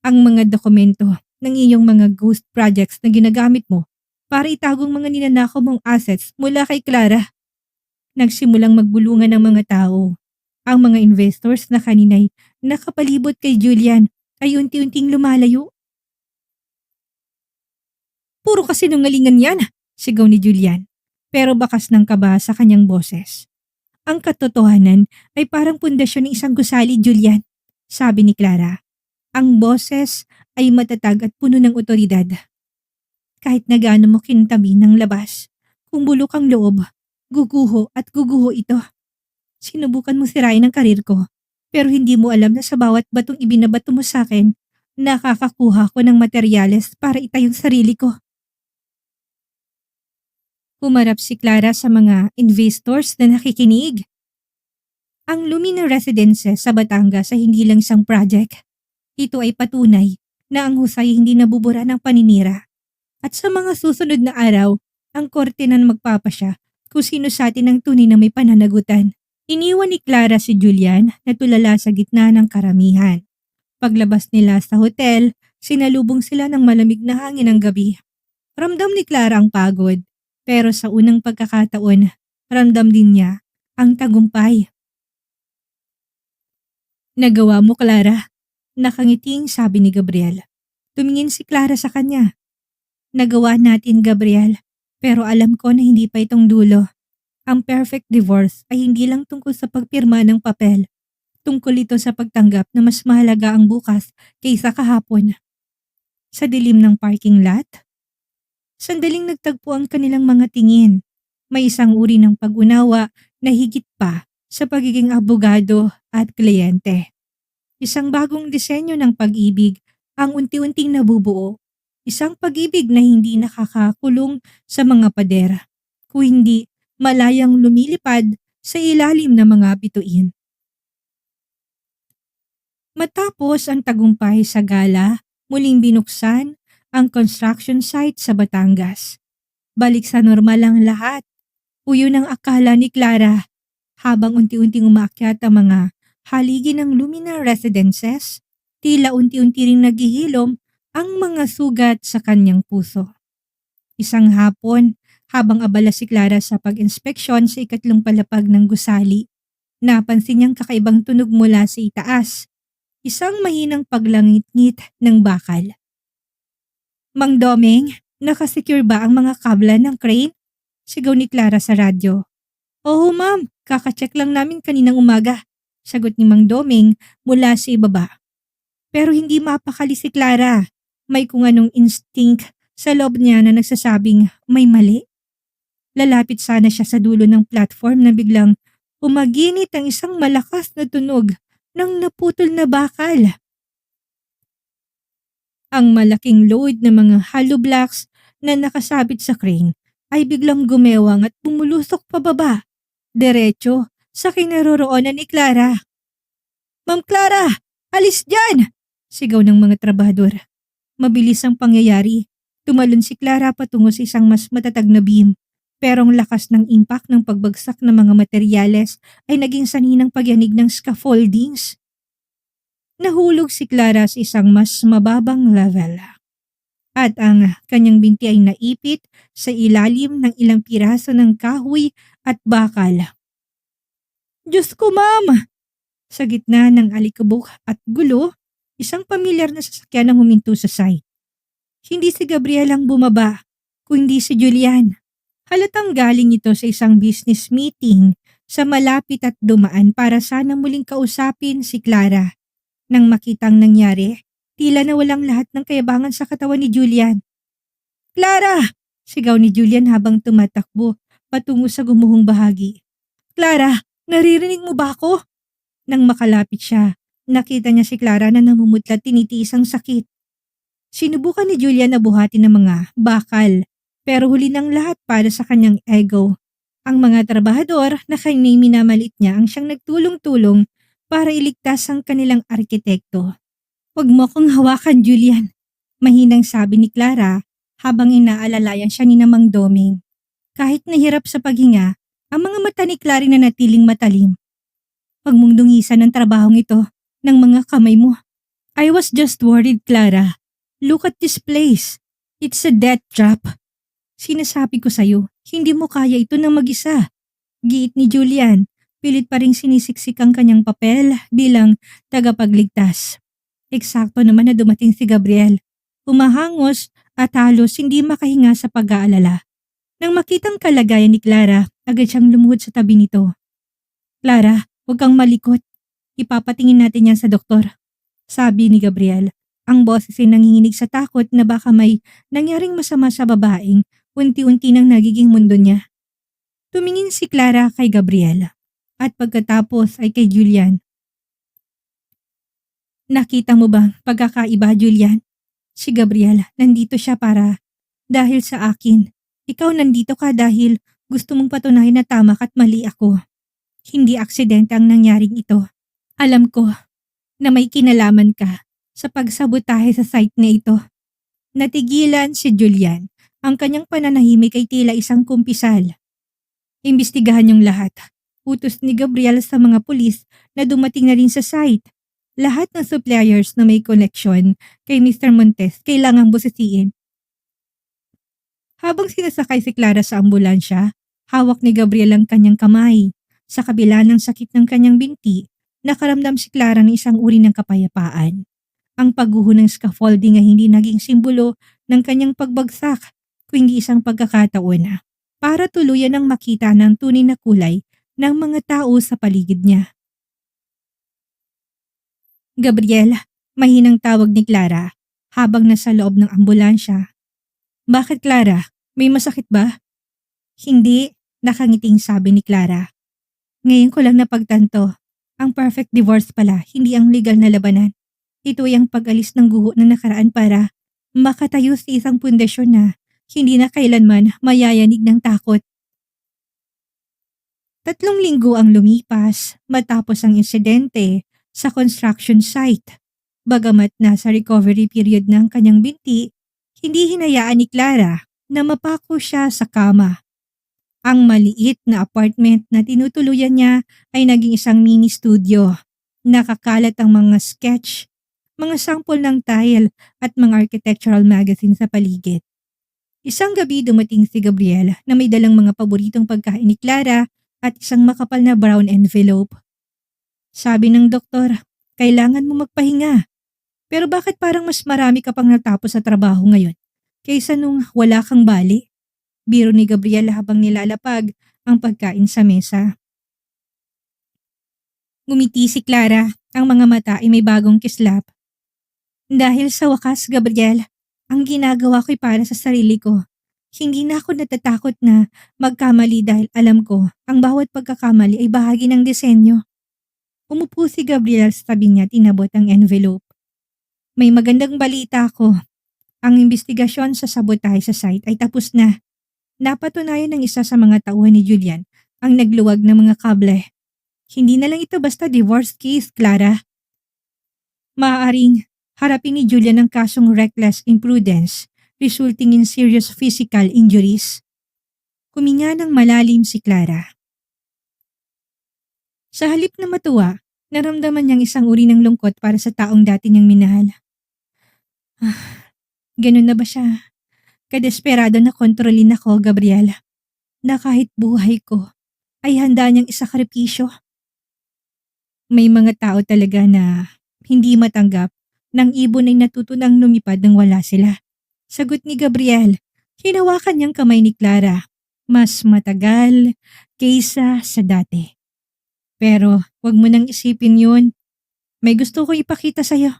ang mga dokumento ng iyong mga ghost projects na ginagamit mo para itagong mga ninanakaw mong assets mula kay Clara. Nagsimulang magbulungan ng mga tao. Ang mga investors na kanina'y nakapalibot kay Julian ay unti-unting lumalayo. Puro kasinungalingan yan, sigaw ni Julian, pero bakas ng kaba sa kanyang boses. Ang katotohanan ay parang pundasyon ng isang gusali, Julian, sabi ni Clara. Ang boses ay matatag at puno ng otoridad. Kahit na gaano mo kintabi ng labas, kung bulok ang loob, guguho at guguho ito. Sinubukan mo sirain ang karir ko, pero hindi mo alam na sa bawat batong ibinabato mo sa akin, nakakakuha ko ng materyales para itayong sarili ko. Humarap si Clara sa mga investors na nakikinig. Ang Lumina Residences sa Batangas ay hindi lang isang project. Ito ay patunay na ang husay hindi nabubura ng paninira. At sa mga susunod na araw, ang korte na magpapasya kung sino sa atin ang tunay na may pananagutan. Iniwan ni Clara si Julian na tulala sa gitna ng karamihan. Paglabas nila sa hotel, sinalubong sila ng malamig na hangin ng gabi. Ramdam ni Clara ang pagod, pero sa unang pagkakataon, ramdam din niya ang tagumpay. Nagawa mo, Clara. Nakangiting sabi ni Gabriel. Tumingin si Clara sa kanya. Nagawa natin, Gabriel, pero alam ko na hindi pa itong dulo. Ang perfect divorce ay hindi lang tungkol sa pagpirma ng papel. Tungkol ito sa pagtanggap na mas mahalaga ang bukas kaysa kahapon. Sa dilim ng parking lot, sandaling nagtagpo ang kanilang mga tingin. May isang uri ng pag-unawa na higit pa sa pagiging abogado at kliyente. Isang bagong disenyo ng pag-ibig ang unti-unting nabubuo. Isang pag-ibig na hindi nakakakulong sa mga pader, kundi malayang lumilipad sa ilalim ng mga bituin. Matapos ang tagumpay sa gala, muling binuksan ang construction site sa Batangas. Balik sa normal ang lahat. Uyo ng akala ni Clara habang unti-unting umaakyat ang mga haligi ng Lumina Residences, tila unti-unti ring naghihilom ang mga sugat sa kanyang puso. Isang hapon, habang abala si Clara sa pag-inspeksyon sa ikatlong palapag ng gusali, napansin niyang kakaibang tunog mula sa itaas. Isang mahinang paglangit-ngit ng bakal. Mang Doming, nakasecure ba ang mga kabla ng crane? Sigaw ni Clara sa radyo. Oo ma'am, kakacheck lang namin kaninang umaga. Sagot ni Mang Doming mula sa ibaba. Pero hindi mapakali si Clara. May kung anong instinct sa loob niya na nagsasabing may mali. Lalapit sana siya sa dulo ng platform na biglang umaginit ang isang malakas na tunog ng naputol na bakal. Ang malaking load ng mga hollow blocks na nakasabit sa crane ay biglang gumewang at bumulusok pababa, diretso sa kinaroroonan ni Clara. Ma'am Clara, alis dyan! Sigaw ng mga trabahador. Mabilis ang pangyayari. Tumalon si Clara patungo sa isang mas matatag na beam. Pero ang lakas ng impact ng pagbagsak ng mga materyales ay naging saninang pagyanig ng scaffoldings. Nahulog si Clara sa isang mas mababang level. At ang kanyang binti ay naipit sa ilalim ng ilang piraso ng kahoy at bakal. Diyos ko ma'am! Sa gitna ng alikabok at gulo, isang pamilyar na sasakyan ang huminto sa site. Hindi si Gabriel ang bumaba, kundi si Julian. Halatang galing ito sa isang business meeting sa malapit at dumaan para sana muling kausapin si Clara. Nang makitang nangyari, tila nawalang lahat ng kayabangan sa katawan ni Julian. Clara! Sigaw ni Julian habang tumatakbo patungo sa gumuhong bahagi. Clara, naririnig mo ba ako? Nang makalapit siya, nakita niya si Clara na namumutla tinitiis ang sakit. Sinubukan ni Julian na buhatin ng mga bakal, pero huli ng lahat para sa kanyang ego. Ang mga trabahador na kanyang minamalit niya ang siyang nagtulong-tulong para iligtas ang kanilang arkitekto. Huwag mo akong hawakan, Julian, mahinang sabi ni Clara habang inaalalayan siya ni Mang Doming. Kahit nahirap sa paghinga, ang mga mata ni Clara na natiling matalim. Huwag mong dungisan ang trabahong ito ng mga kamay mo. I was just worried, Clara. Look at this place. It's a death trap. Sinasabi ko sa'yo, hindi mo kaya ito ng mag-isa. Giit ni Julian, pilit pa ring sinisiksik ang kanyang papel bilang tagapagligtas. Eksakto naman na dumating si Gabriel. Umahangos at halos hindi makahinga sa pag-aalala. Nang makitang kalagayan ni Clara, agad siyang lumuhod sa tabi nito. Clara, huwag kang malikot. Ipapatingin natin yan sa doktor. Sabi ni Gabriel. Ang boses ay nanginginig sa takot na baka may nangyaring masama sa babaeng unti-unti nang nagiging mundo niya. Tumingin si Clara kay Gabriel at pagkatapos ay kay Julian. Nakita mo bang pagkakaiba, Julian? Si Gabriel, nandito siya dahil sa akin. Ikaw nandito ka dahil gusto mong patunayan na tama ka't mali ako. Hindi aksidente ang nangyaring ito. Alam ko na may kinalaman ka sa pagsabotahe sa site na ito. Natigilan si Julian. Ang kanyang pananahimik ay tila isang kumpisal. Imbestigahan niyong lahat. Utos ni Gabriel sa mga pulis na dumating na rin sa site. Lahat ng suppliers na may connection kay Mr. Montes kailangang busisiin. Habang sinasakay si Clara sa ambulansya, hawak ni Gabriel ang kanyang kamay. Sa kabila ng sakit ng kanyang binti, nakaramdam si Clara ng isang uri ng kapayapaan. Ang pagguho ng scaffolding ay hindi naging simbolo ng kanyang pagbagsak, kundi isang pagkakataon para tuluyan ng makita ng tunay na kulay ng mga tao sa paligid niya. Gabriel, mahinang tawag ni Clara habang nasa loob ng ambulansya. Bakit, Clara? May masakit ba? Hindi, nakangiting sabi ni Clara. Ngayon ko lang napagtanto, ang perfect divorce pala, hindi ang legal na labanan. Ito ay ang pag-alis ng guho na nakaraan para makatayo sa isang pundasyon na hindi na kailanman mayayanig ng takot. 3 linggo ang lumipas matapos ang insidente sa construction site. Bagamat nasa recovery period ng kanyang binti, hindi hinayaan ni Clara na mapako siya sa kama. Ang maliit na apartment na tinutuluyan niya ay naging isang mini studio. Nakakalat ang mga sketch, mga sampol ng tile at mga architectural magazine sa paligid. Isang gabi dumating si Gabriel na may dalang mga paboritong pagkain ni Clara at isang makapal na brown envelope. Sabi ng doktor, kailangan mo magpahinga. Pero bakit parang mas marami ka pang natapos sa trabaho ngayon? kaysa nung wala kang bali. Biro ni Gabriel habang nilalapag ang pagkain sa mesa. Ngumiti si Clara, ang mga mata ay may bagong kislap. Dahil sa wakas, Gabriel, ang ginagawa ko'y para sa sarili ko. Hindi na ako natatakot na magkamali dahil alam ko ang bawat pagkakamali ay bahagi ng disenyo. Umupo si Gabriel sa tabi niya at inabot ang envelope. May magandang balita ako. Ang investigasyon sa sabotahe sa site ay tapos na. Napatunayan ng isa sa mga tauhan ni Julian ang nagluwag ng mga kable. Hindi na lang ito basta divorce case, Clara. Maaaring harapin ni Julian ang kasong reckless imprudence resulting in serious physical injuries. Kuminga ng malalim si Clara. Sa halip na matuwa, naramdaman niyang isang uri ng lungkot para sa taong dati niyang minahal. Ganun na ba siya? Kadesperado na kontrolin ako, Gabriel, na kahit buhay ko ay handa niyang isakripisyo. May mga tao talaga na hindi matanggap ng ibon ay natutunang lumipad nang wala sila. Sagot ni Gabriel, hinawakan niyang kamay ni Clara. Mas matagal kaysa sa dati. Pero wag mo nang isipin yun. May gusto ko ipakita sa'yo.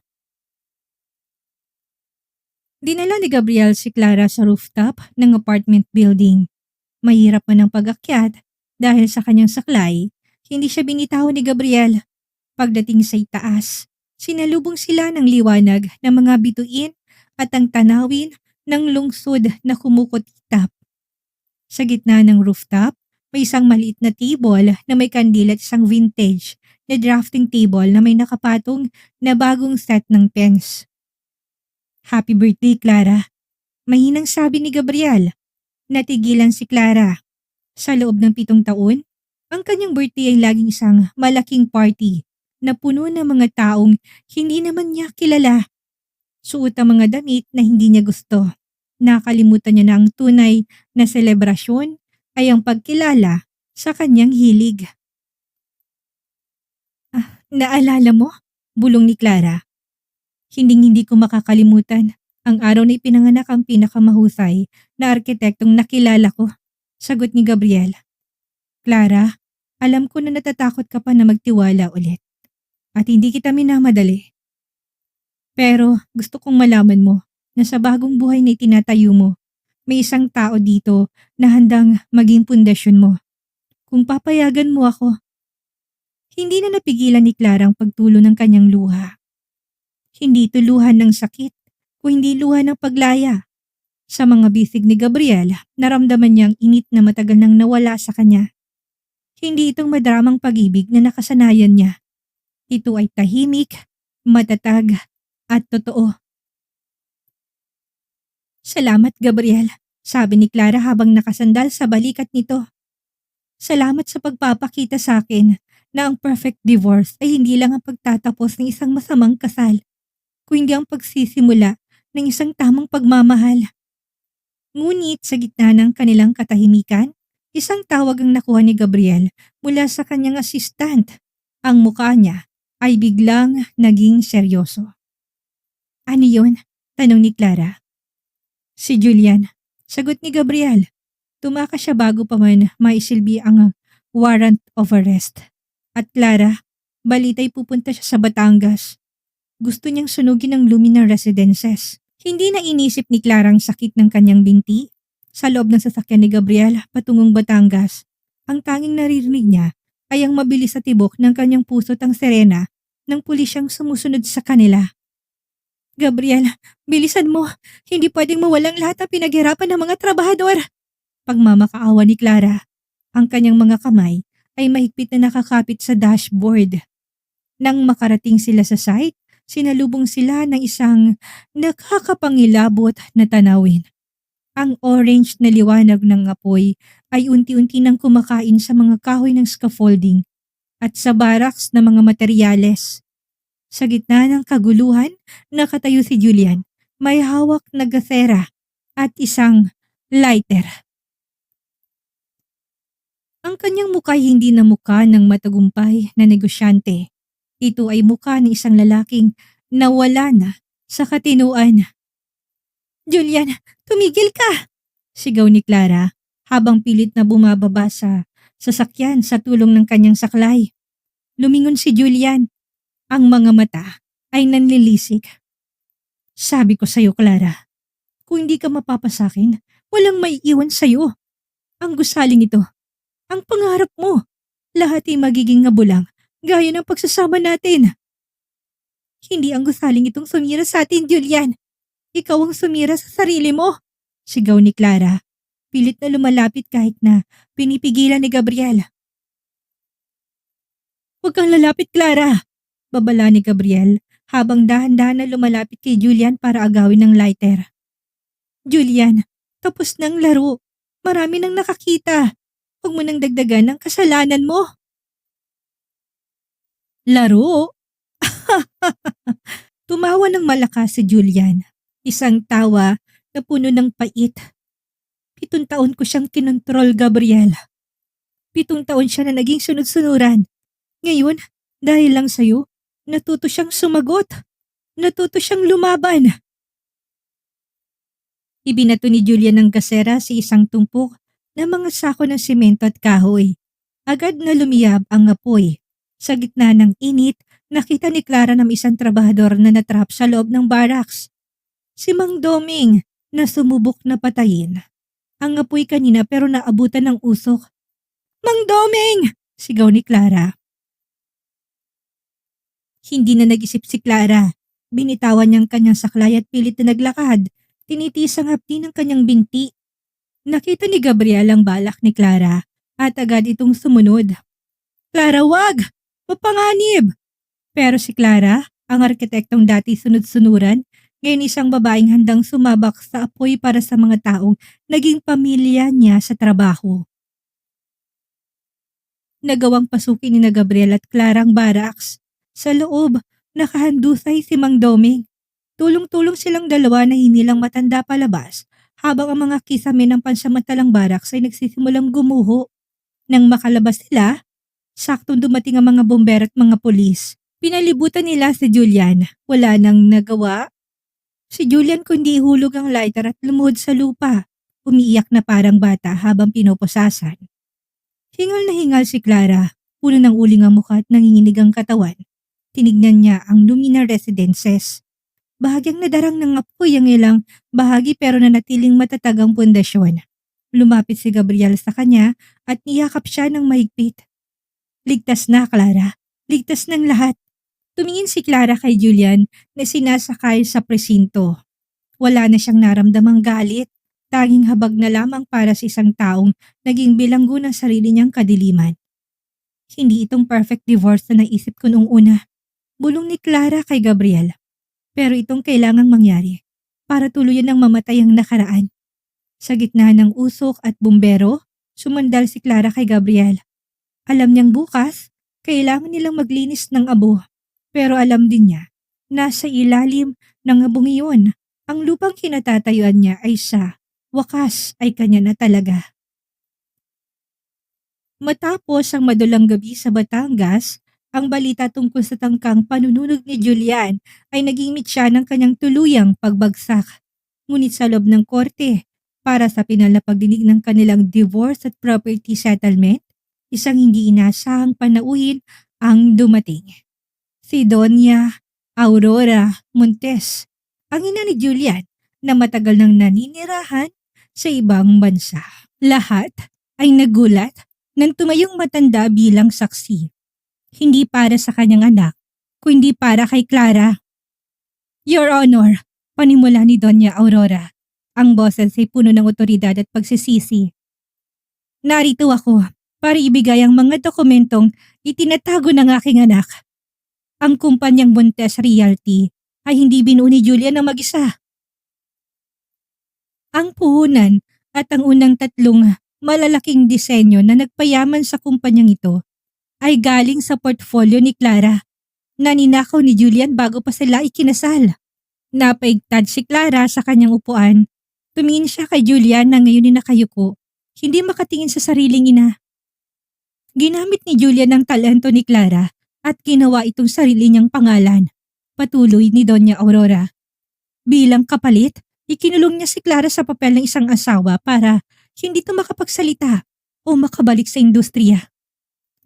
Dinala ni Gabriel si Clara sa rooftop ng apartment building. Mahirap man ang pag-akyat dahil sa kanyang saklay, hindi siya binitawan ni Gabriel. Pagdating sa itaas, sinalubong sila ng liwanag ng mga bituin at ang tanawin ng lungsod na kumukutitap. Sa gitna ng rooftop, may isang maliit na table na may kandila at isang vintage na drafting table na may nakapatong na bagong set ng pens. Happy birthday, Clara. Mahinang sabi ni Gabriel. Natigilan si Clara. Sa loob ng 7 taon, ang kanyang birthday ay laging isang malaking party na puno ng mga taong hindi naman niya kilala. Suot ang mga damit na hindi niya gusto. Nakalimutan niya na ang tunay na selebrasyon ay ang pagkilala sa kanyang hilig. Naalala mo? Bulong ni Clara. Hinding-hindi ko makakalimutan ang araw na ipinanganak ang pinakamahusay na arkitektong nakilala ko. Sagot ni Gabriel. Clara, alam ko na natatakot ka pa na magtiwala ulit. At hindi kita minamadali. Pero gusto kong malaman mo na sa bagong buhay na itinatayo mo, may isang tao dito na handang maging pundasyon mo. Kung papayagan mo ako. Hindi na napigilan ni Clara ang pagtulo ng kanyang luha. Hindi ito luha ng sakit, kung hindi luha ng paglaya. Sa mga bisig ni Gabriel, naramdaman niyang init na matagal nang nawala sa kanya. Hindi itong madramang pag-ibig na nakasanayan niya. Ito ay tahimik, matatag, at totoo. Salamat, Gabriel, sabi ni Clara habang nakasandal sa balikat nito. Salamat sa pagpapakita sa akin na ang perfect divorce ay hindi lang ang pagtatapos ng isang masamang kasal, kundi ang pagsisimula ng isang tamang pagmamahal. Ngunit sa gitna ng kanilang katahimikan, isang tawag ang nakuha ni Gabriel mula sa kanyang assistant. Ang mukha niya ay biglang naging seryoso. Ano yun? Tanong ni Clara. Si Julian. Sagot ni Gabriel. Tumakas siya bago pa man maisilbi ang warrant of arrest. At Clara, balita'y pupunta siya sa Batangas. Gusto niyang sunugin ang Lumina Residences. Hindi na inisip ni Clara ang sakit ng kanyang binti. Sa loob ng sasakyan ni Gabriel patungong Batangas, ang tanging naririnig niya ay ang mabilis sa tibok ng kanyang puso at ang serena ng pulisyang sumusunod sa kanila. Gabriel, bilisan mo. Hindi pwedeng mawalang lahat ng pinaghirapan ng mga trabahador. Pagmamakaawa ni Clara, ang kanyang mga kamay ay mahigpit na nakakapit sa dashboard. Nang makarating sila sa site, sinalubong sila ng isang nakakapangilabot na tanawin. Ang orange na liwanag ng apoy ay unti-unti nang kumakain sa mga kahoy ng scaffolding at sa barracks na mga materyales. Sa gitna ng kaguluhan, nakatayo si Julian. May hawak na gasera at isang lighter. Ang kanyang mukha ay hindi na mukha ng matagumpay na negosyante. Ito ay mukha ng isang lalaking nawala na sa katinuan. Julian, tumigil ka! Sigaw ni Clara habang pilit na bumababa sa sasakyan sa tulong ng kanyang saklay. Lumingon si Julian. Ang mga mata ay nanlilisik. Sabi ko sa'yo, Clara, kung hindi ka mapapasakin, walang maiiwan sa'yo. Ang gusaling ito, ang pangarap mo, lahat ay magiging ngabulang gaya ng pagsasama natin. Hindi ang gusaling itong sumira sa atin, Julian. Ikaw ang sumira sa sarili mo. Sigaw ni Clara. Pilit na lumalapit kahit na pinipigilan ni Gabriel. Huwag kang lalapit, Clara. Babala ni Gabriel habang dahan-dahan na lumalapit kay Julian para agawin ng lighter. Julian, tapos ng laro. Marami nang nakakita. Huwag mo nang dagdagan ang kasalanan mo. Laro? Tumawa ng malakas si Julian. Isang tawa na puno ng pait. 7 taon ko siyang kinontrol, Gabriel. 7 taon siya na naging sunod-sunuran. Ngayon, dahil lang sa'yo, natuto siyang sumagot. Natuto siyang lumaban. Ibinato ni Julian ng gasera sa isang tumpok ng mga sako ng simento at kahoy. Agad na lumiyab ang apoy. Sa gitna ng init, nakita ni Clara ng isang trabahador na natrap sa loob ng barracks. Si Mang Doming na sumubok na patayin ang apoy kanina pero naabutan ng usok. Mang Doming! Sigaw ni Clara. Hindi na nag-isip si Clara. Binitawan niyang kanyang saklay at pilit na naglakad. Tinitiis ang hapdi ng kanyang binti. Nakita ni Gabriel ang balak ni Clara at agad itong sumunod. Clara, wag! Mapanganib! Pero si Clara, ang arkitektong dati sunod-sunuran, ngayon isang babaeng handang sumabak sa apoy para sa mga taong naging pamilya niya sa trabaho. Nagawang pasukin ni na Gabriel at Clara ang barracks. Sa loob, nakahandusay si Mang Doming. Tulong-tulong silang dalawa na hinilang matanda palabas habang ang mga kisame ng pansamantalang barracks ay nagsisimulang gumuho. Nang makalabas sila, saktong dumating ang mga bomber at mga pulis. Pinalibutan nila si Julian. Wala nang nagawa. Si Julian kundi ihulog ang lighter at lumuhod sa lupa. Umiiyak na parang bata habang pinoposasan. Hingal na hingal si Clara. Puno ng uling ang mukha at nanginginig ang katawan. Tinignan niya ang Lumina Residences. Bahagyang nadarang ng apoy ang ilang bahagi pero nanatiling matatag ang pundasyon. Lumapit si Gabriel sa kanya at niyakap siya ng mahigpit. Ligtas na, Clara. Ligtas ng lahat. Tumingin si Clara kay Julian na sinasakay sa presinto. Wala na siyang naramdamang galit. Tanging habag na lamang para sa isang taong naging bilanggo ng sarili niyang kadiliman. Hindi itong perfect divorce na naisip ko noong una. Bulong ni Clara kay Gabriel. Pero itong kailangang mangyari para tuluyan ng mamatay ang nakaraan. Sa gitna ng usok at bumbero, sumandal si Clara kay Gabriel. Alam niyang bukas, kailangan nilang maglinis ng abo. Pero alam din niya, nasa ilalim ng abong iyon, ang lupang kinatatayuan niya ay sa wakas ay kanya na talaga. Matapos ang madulang gabi sa Batangas, ang balita tungkol sa tangkang panununog ni Julian ay naging mitya ng kanyang tuluyang pagbagsak. Ngunit sa loob ng korte, para sa pinal na pagdinig ng kanilang divorce at property settlement, isang hindi inaasahang panauhin ang dumating. Si Doña Aurora Montes, ang ina ni Julian na matagal nang naninirahan sa ibang bansa. Lahat ay nagulat nang tumayong matanda bilang saksi. Hindi para sa kanyang anak, kundi para kay Clara. Your Honor, panimula ni Doña Aurora. Ang boses ay puno ng otoridad at pagsisisi. Narito ako para ibigay ang mga dokumentong itinatago ng aking anak. Ang kumpanyang Montes Realty ay hindi binuo ni Julian ng mag-isa. Ang puhunan at ang unang 3 malalaking disenyo na nagpayaman sa kumpanyang ito ay galing sa portfolio ni Clara na ninakaw ni Julian bago pa sila ikinasal. Napaigtad si Clara sa kanyang upuan. Tumingin siya kay Julian na ngayon ay nakayuko, hindi makatingin sa sariling ina. Ginamit ni Julian ang talento ni Clara at ginawa itong sarili niyang pangalan. Patuloy ni Doña Aurora. Bilang kapalit, Ikinulong niya si Clara sa papel ng isang asawa para hindi ito makapagsalita o makabalik sa industriya.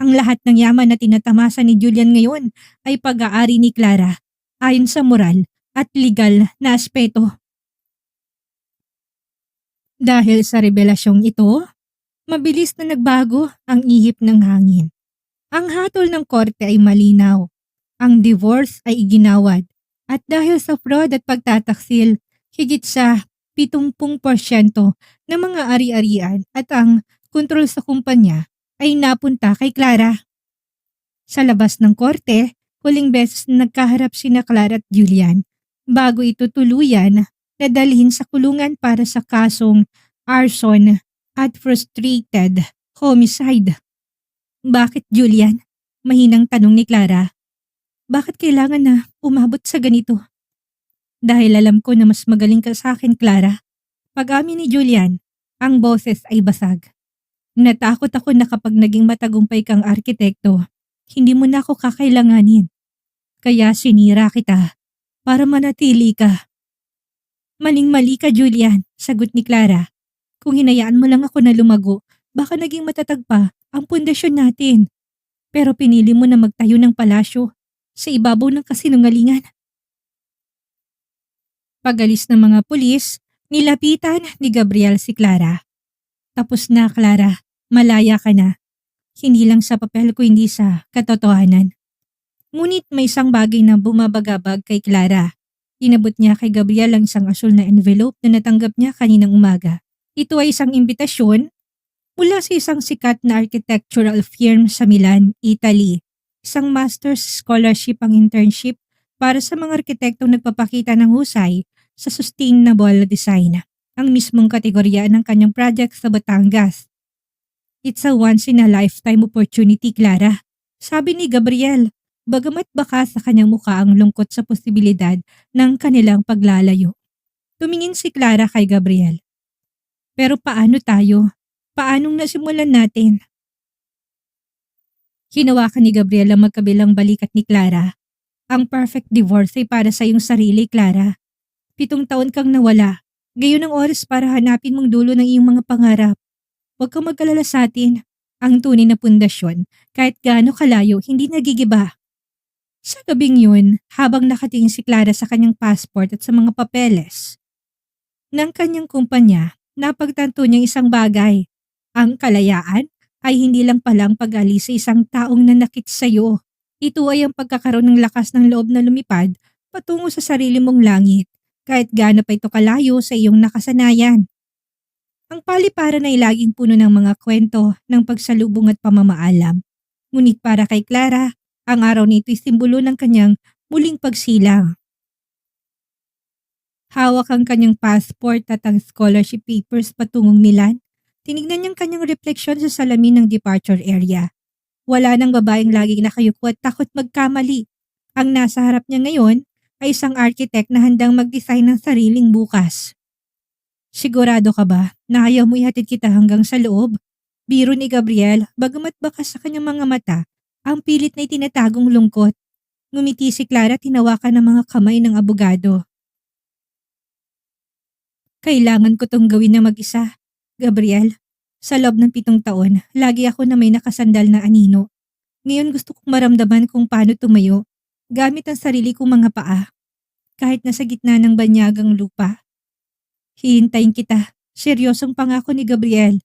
Ang lahat ng yaman na tinatamasa ni Julian ngayon ay pag-aari ni Clara ayon sa moral at legal na aspeto. Dahil sa revelasyong ito, mabilis na nagbago ang ihip ng hangin. Ang hatol ng korte ay malinaw. Ang divorce ay iginawad. At dahil sa fraud at pagtataksil, higit sa 70% ng mga ari-arian at ang kontrol sa kumpanya ay napunta kay Clara. Sa labas ng korte, huling beses na nagkaharap sina Clara at Julian bago ito tuluyan na dalhin sa kulungan para sa kasong arson at frustrated homicide. Bakit, Julian? Mahinang tanong ni Clara. Bakit kailangan na umabot sa ganito? Dahil alam ko na mas magaling ka sa akin, Clara. Pag-amin ni Julian, ang boses ay basag. Natakot ako na kapag naging matagumpay kang arkitekto, hindi mo na ako kakailanganin. Kaya sinira kita para manatili ka. Maling-mali ka, Julian, sagot ni Clara. Kung hinayaan mo lang ako na lumago, baka naging matatag pa ang pundasyon natin. Pero pinili mo na magtayo ng palasyo sa ibabaw ng kasinungalingan. Pag-alis ng mga pulis, nilapitan ni Gabriel si Clara. Tapos na, Clara. Malaya ka na. Hindi lang sa papel ko, hindi sa katotohanan. Ngunit may isang bagay na bumabagabag kay Clara. Inabot niya kay Gabriel ang isang asul na envelope na natanggap niya kaninang umaga. Ito ay isang imbitasyon mula sa isang sikat na architectural firm sa Milan, Italy. Isang master's scholarship ang internship para sa mga arkitektong nagpapakita ng husay sa sustainable design, ang mismong kategorya ng kanyang project sa Batangas. It's a once-in-a-lifetime opportunity, Clara, sabi ni Gabriel, bagamat baka sa kanyang mukha ang lungkot sa posibilidad ng kanilang paglalayo. Tumingin si Clara kay Gabriel. Pero paano tayo? Paanong nasimulan natin? Hinawakan ni Gabriel ang magkabilang balikat ni Clara. Ang perfect divorce ay para sa iyong sarili, Clara. 7 taon kang nawala. Gayon ang oras para hanapin mong dulo ng iyong mga pangarap. Huwag kang mag-alala sa atin. Ang tunay na pundasyon, kahit gaano kalayo, hindi nagigiba. Sa gabing yun, habang nakatingin si Clara sa kanyang passport at sa mga papeles ng kanyang kumpanya, napagtanto niyang isang bagay. Ang kalayaan ay hindi lang palang pag-alis sa isang taong nanakit sa iyo. Ito ay ang pagkakaroon ng lakas ng loob na lumipad patungo sa sarili mong langit, kahit gaano pa ito kalayo sa iyong nakasanayan. Ang paliparan ay laging puno ng mga kwento ng pagsalubong at pamamaalam. Ngunit para kay Clara, ang araw nito ay simbolo ng kanyang muling pagsilang. Hawak ang kanyang passport at ang scholarship papers patungong Milan. Tinignan niyang kanyang refleksyon sa salamin ng departure area. Wala nang babaeng laging nakayuko at takot magkamali. Ang nasa harap niya ngayon ay isang architect na handang mag-design ng sariling bukas. Sigurado ka ba na ayaw mo ihatid kita hanggang sa loob? Biro ni Gabriel, bagamat bakas sa kanyang mga mata, ang pilit na itinatagong lungkot. Ngumiti si Clara at tinawakan ng mga kamay ng abogado. Kailangan ko tong gawin na mag-isa. Gabriel, sa loob ng 7 taon, lagi ako na may nakasandal na anino. Ngayon gusto kong maramdaman kung paano tumayo, gamit ang sarili kong mga paa. Kahit nasa gitna ng banyagang lupa. Hihintayin kita, seryosong pangako ni Gabriel.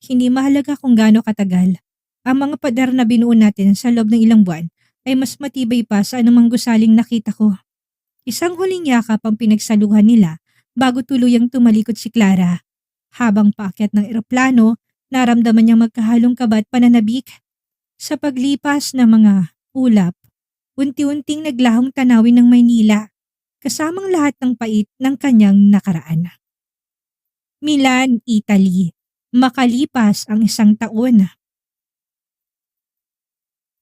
Hindi mahalaga kung gaano katagal. Ang mga pader na binuo natin sa loob ng ilang buwan ay mas matibay pa sa anumang gusaling nakita ko. Isang huling yakap ang pinagsaluhan nila bago tuluyang tumalikod si Clara. Habang paakyat ng eroplano, naramdaman niyang magkahalong kaba at pananabik. Sa paglipas ng mga ulap, unti-unting naglahong tanawin ng Maynila, kasamang lahat ng pait ng kanyang nakaraan. Milan, Italy. Makalipas ang 1 taon.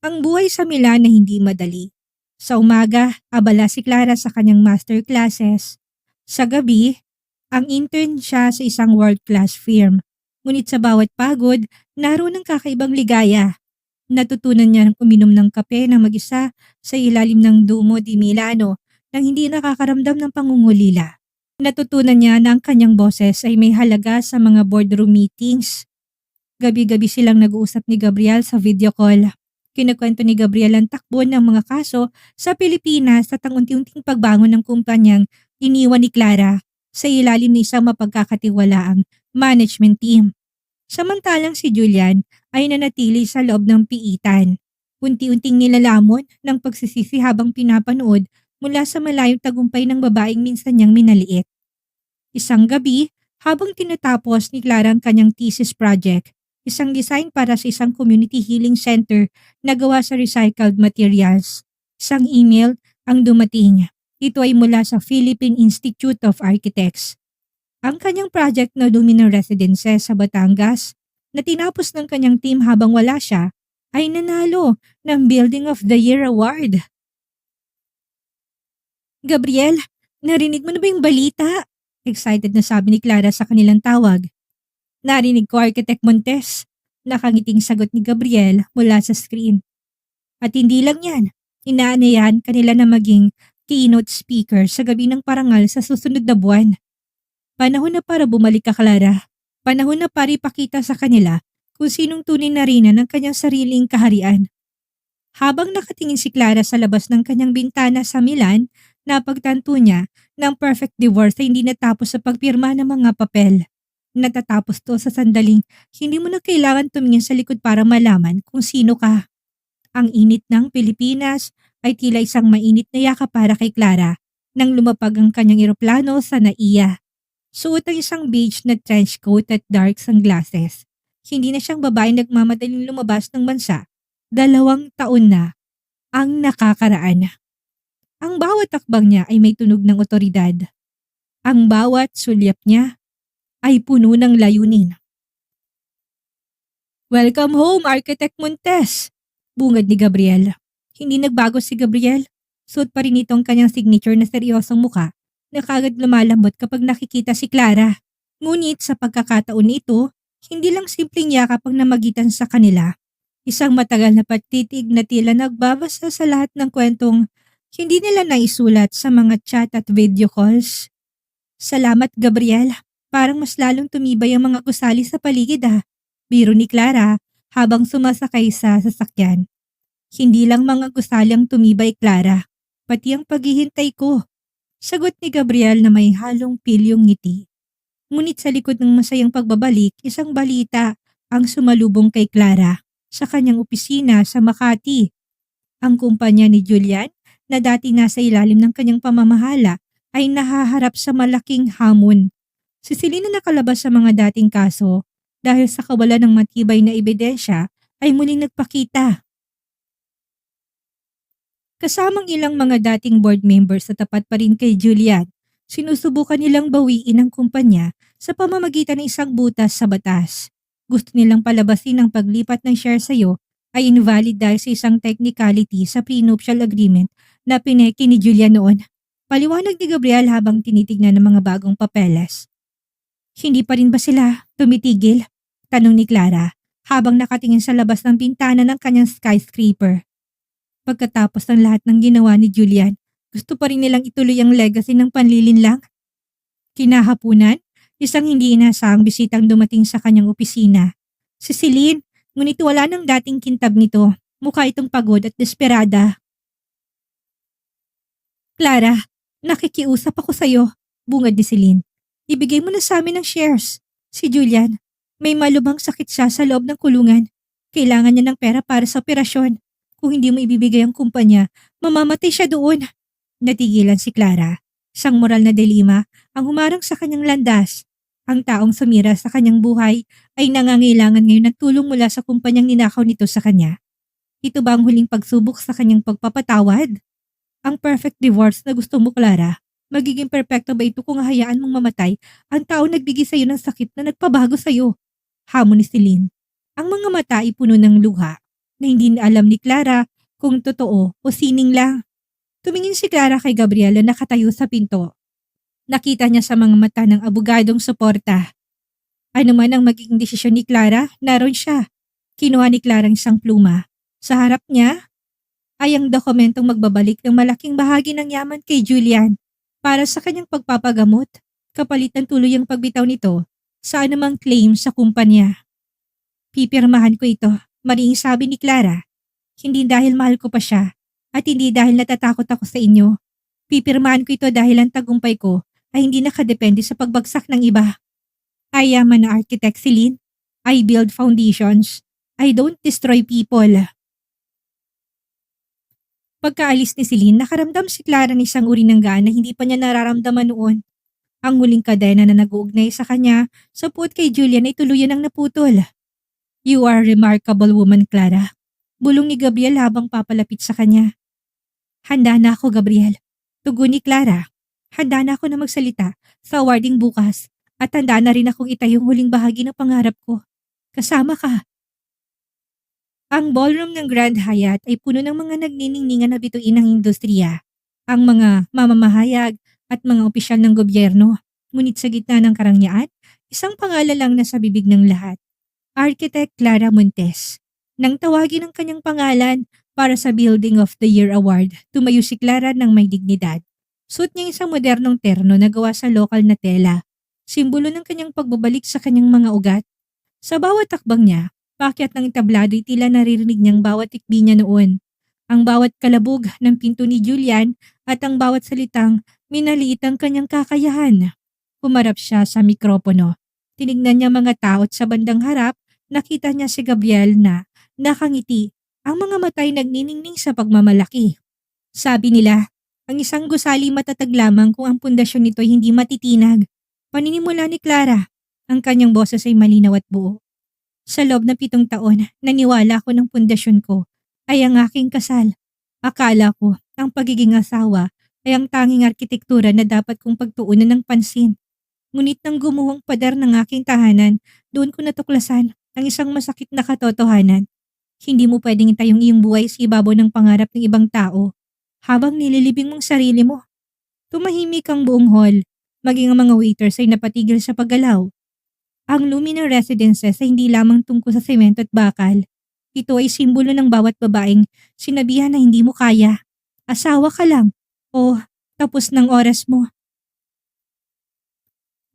Ang buhay sa Milan na hindi madali. Sa umaga, abala si Clara sa kanyang master classes. Sa gabi, ang intern siya sa isang world-class firm. Ngunit sa bawat pagod, naroon ang kakaibang ligaya. Natutunan niya uminom ng kape na mag-isa sa ilalim ng Duomo di Milano nang hindi nakakaramdam ng pangungulila. Natutunan niya na ang kanyang boses ay may halaga sa mga boardroom meetings. Gabi-gabi silang nag-uusap ni Gabriel sa video call. Kinukwento ni Gabriel ang takbo ng mga kaso sa Pilipinas at ang unti-unting pagbangon ng kumpanyang iniwan ni Clara sa ilalim ng isang mapagkakatiwalaang management team. Samantalang si Julian ay nanatili sa loob ng piitan. Unti-unting nilalamon ng pagsisisi habang pinapanood mula sa malayong tagumpay ng babaeng minsan niyang minaliit. Isang gabi, habang tinatapos ni Clara ang kanyang thesis project, isang design para sa isang community healing center na gawa sa recycled materials. Isang email ang dumating. Ito ay mula sa Philippine Institute of Architects. Ang kanyang project na Lumina Residences sa Batangas na tinapos ng kanyang team habang wala siya ay nanalo ng Building of the Year Award. Gabriel, narinig mo na ba yung balita? Excited na sabi ni Clara sa kanilang tawag. Narinig ko, Architect Montes. Nakangiting sagot ni Gabriel mula sa screen. At hindi lang yan, inaanayahan kanila na maging keynote speaker sa gabi ng parangal sa susunod na buwan. Panahon na para bumalik ka, Clara. Panahon na para ipakita sa kanila kung sinong tunay na rina ng kanyang sariling kaharian. Habang nakatingin si Clara sa labas ng kanyang bintana sa Milan, napagtanto niya na ang perfect divorce ay hindi natapos sa pagpirma ng mga papel. Natatapos to sa sandaling hindi mo na kailangan tumingin sa likod para malaman kung sino ka. Ang init ng Pilipinas ay tila isang mainit na yakap para kay Clara nang lumapag ang kanyang eroplano sa NAIA. Suot ang isang beige na trench coat at dark sunglasses. Hindi na siyang babaeng nagmamadaling lumabas ng bansa. 2 taon na ang nakakaraan. Ang bawat takbang niya ay may tunog ng otoridad. Ang bawat sulyap niya ay puno ng layunin. Welcome home, Architect Montes! Bungad ni Gabriel. Hindi nagbago si Gabriel. Suot pa rin itong kanyang signature na seryosong muka na kagad lumalambot kapag nakikita si Clara. Ngunit sa pagkakataon nito, hindi lang simpleng yakap ang namagitan sa kanila. Isang matagal na pagtitig na tila nagbabasa sa lahat ng kwentong hindi nila naisulat sa mga chat at video calls. Salamat, Gabriel. Parang mas lalong tumibay ang mga gusali sa paligid Biro ni Clara habang sumasakay sa sasakyan. Hindi lang mga gusali ang tumibay, Clara. Pati ang paghihintay ko. Sagot ni Gabriel na may halong pilyong ngiti. Ngunit sa likod ng masayang pagbabalik, isang balita ang sumalubong kay Clara sa kanyang opisina sa Makati. Ang kumpanya ni Julian na dati nasa ilalim ng kanyang pamamahala ay nahaharap sa malaking hamon. Si Celine na nakalabas sa mga dating kaso dahil sa kawalan ng matibay na ebidensya ay muling nagpakita. Kasamang ilang mga dating board members na tapat pa rin kay Julian, sinusubukan nilang bawiin ang kumpanya sa pamamagitan ng isang butas sa batas. Gusto nilang palabasin ang paglipat ng share sa iyo ay invalid dahil sa isang technicality sa prenuptial agreement na pineki ni Julian noon. Paliwanag ni Gabriel habang tinitignan ng mga bagong papeles. Hindi pa rin ba sila tumitigil? Tanong ni Clara habang nakatingin sa labas ng bintana ng kanyang skyscraper. Pagkatapos ng lahat ng ginawa ni Julian, gusto pa rin nilang ituloy ang legacy ng panlilinlang. Kinahapunan, isang hindi inaasahang bisitang dumating sa kanyang opisina. Si Celine, ngunit wala nang dating kintab nito. Mukha itong pagod at desperada. Clara, nakikiusap ako sa'yo, bungad ni Celine. Ibigay mo na sa amin ang shares. Si Julian, may malubhang sakit siya sa loob ng kulungan. Kailangan niya ng pera para sa operasyon. Kung hindi mo ibibigay ang kumpanya, mamamatay siya doon. Natigilan si Clara. Isang moral na dilema ang humarang sa kanyang landas. Ang taong sumira sa kanyang buhay ay nangangailangan ngayon ng tulong mula sa kumpanyang ninakaw nito sa kanya. Ito ba ang huling pagsubok sa kanyang pagpapatawad? Ang perfect divorce na gusto mo, Clara, magiging perpekto ba ito kung hayaan mong mamatay ang taong nagbigay sa iyo ng sakit na nagpabago sa iyo? Hamon ni Celine. Ang mga mata ay puno ng luha na hindi alam ni Clara kung totoo o sining lang. Tumingin si Clara kay Gabriel na nakatayo sa pinto. Nakita niya sa mga mata ng abogadong suporta. Ano man ang magiging desisyon ni Clara, naroon siya. Kinuha ni Clara ang isang pluma. Sa harap niya ay ang dokumentong magbabalik ng malaking bahagi ng yaman kay Julian para sa kanyang pagpapagamot. kapalit ng tuluyang pagbitaw nito sa anumang claim sa kumpanya. Pipirmahan ko ito, mariing sabi ni Clara. Hindi dahil mahal ko pa siya at hindi dahil natatakot ako sa inyo. Pipirmahan ko ito dahil ang tagumpay ko ay hindi nakadepende sa pagbagsak ng iba. I am an architect, Celine. I build foundations. I don't destroy people. Pagkaalis ni Celine, nakaramdam si Clara ng isang uri ng gaan na hindi pa niya nararamdaman noon. Ang muling kadena na nag-uugnay sa kanya sa puot kay Julian ay tuluyan ang naputol. You are a remarkable woman, Clara. Bulong ni Gabriel habang papalapit sa kanya. Handa na ako, Gabriel. Tugon ni Clara. Handa na ako na magsalita sa awarding bukas at handa na rin akong itayong huling bahagi ng pangarap ko. Kasama ka. Ang ballroom ng Grand Hyatt ay puno ng mga nagniningningan na bituin ng industriya, ang mga mamamahayag at mga opisyal ng gobyerno. Ngunit sa gitna ng karangyaan, isang pangalan lang na sa bibig ng lahat. Architect Clara Montes. Nang tawagin ang kanyang pangalan para sa Building of the Year Award, tumayo si Clara ng may dignidad. Suot niya isang modernong terno na gawa sa lokal na tela, simbolo ng kanyang pagbabalik sa kanyang mga ugat. Sa bawat takbang niya, paakyat ng entablado ay tila naririnig niyang bawat tikbi niya noon. Ang bawat kalabog ng pinto ni Julian at ang bawat salitang minaliit ang kanyang kakayahan. Humarap siya sa mikropono. Tinignan niya mga tao at sa bandang harap, nakita niya si Gabriel na nakangiti, ang mga matay nagniningning sa pagmamalaki. Sabi nila, ang isang gusali matatag lamang kung ang pundasyon nito ay hindi matitinag. Paninimula ni Clara, ang kanyang boses ay malinaw at buo. Sa loob ng 7 taon, naniwala ko ng pundasyon ko ay ang aking kasal. Akala ko, ang pagiging asawa ay ang tanging arkitektura na dapat kong pagtuunan ng pansin. Ngunit nang gumuhong pader ng aking tahanan, doon ko natuklasan ang isang masakit na katotohanan. Hindi mo pwedeng itayong iyong buhay sa ibabaw ng pangarap ng ibang tao habang nililibing mong sarili mo. Tumahimik ang buong hall, maging ang mga waiters ay napatigil sa paggalaw. Ang Luminar Residences ay hindi lamang tungkol sa semento at bakal. Ito ay simbolo ng bawat babaeng sinabihan na hindi mo kaya. Asawa ka lang o tapos ng oras mo.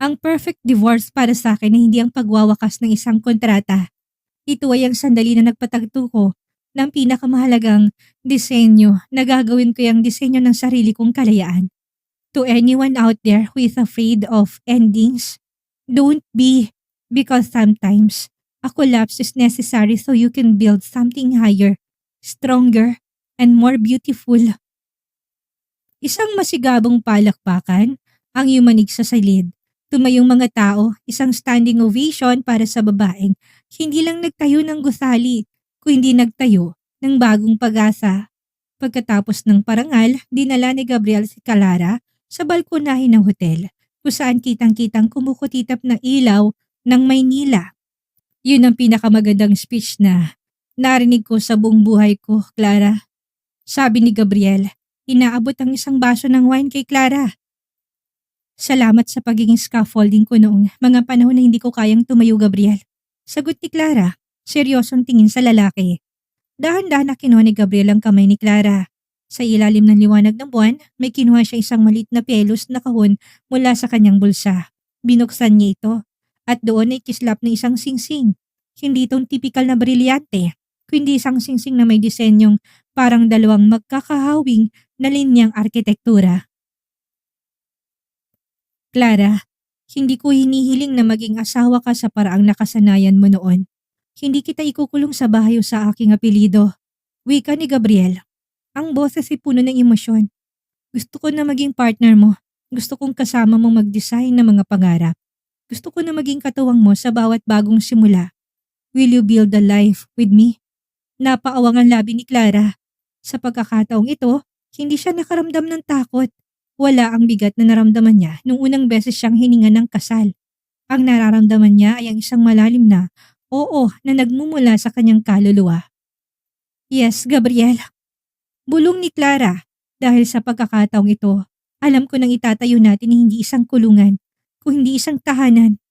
Ang perfect divorce para sa akin ay hindi ang pagwawakas ng isang kontrata. Ito ay ang sandali na nagpatagto ko ng pinakamahalagang disenyo na gagawin ko yung disenyo ng sarili kong kalayaan. To anyone out there who is afraid of endings, don't be, because sometimes a collapse is necessary so you can build something higher, stronger, and more beautiful. Isang masigabong palakpakan ang yumanig sa silid. Tumayong mga tao, isang standing ovation para sa babaeng hindi lang nagtayo ng gusali, kundi nagtayo ng bagong pag-asa. Pagkatapos ng parangal, dinala ni Gabriel si Clara sa balkonahin ng hotel, kung saan kitang-kitang kumukutitap ng ilaw ng Maynila. Yun ang pinakamagandang speech na narinig ko sa buong buhay ko, Clara. Sabi ni Gabriel, inaabot ang isang baso ng wine kay Clara. Salamat sa pagiging scaffolding ko noong mga panahon na hindi ko kayang tumayo, Gabriel. Sagot ni Clara, seryosong tingin sa lalaki. Dahan-dahan na kinuha ni Gabriel ang kamay ni Clara. Sa ilalim ng liwanag ng buwan, may kinuha siya isang maliit na pelos na kahon mula sa kanyang bulsa. Binuksan niya ito at doon ay kislap ng isang singsing. Hindi itong tipikal na brilyante, kundi isang singsing na may disenyong parang dalawang magkakahawing na linyang arkitektura. Clara, hindi ko hinihiling na maging asawa ka sa paraang nakasanayan mo noon. Hindi kita ikukulong sa bahay o sa aking apelido. Wika ni Gabriel. Ang boses ay puno ng emosyon. Gusto ko na maging partner mo. Gusto kong kasama mong mag-design ng mga pangarap. Gusto ko na maging katuwang mo sa bawat bagong simula. Will you build a life with me? Napaawang ang labi ni Clara. Sa pagkakataong ito, hindi siya nakaramdam ng takot. Wala ang bigat na naramdaman niya nung unang beses siyang hininga ng kasal. Ang nararamdaman niya ay ang isang malalim na oo na nagmumula sa kanyang kaluluwa. Yes, Gabriel. Bulong ni Clara. Dahil sa pagkakataong ito, alam ko nang itatayo natin hindi isang kulungan, kung hindi isang tahanan.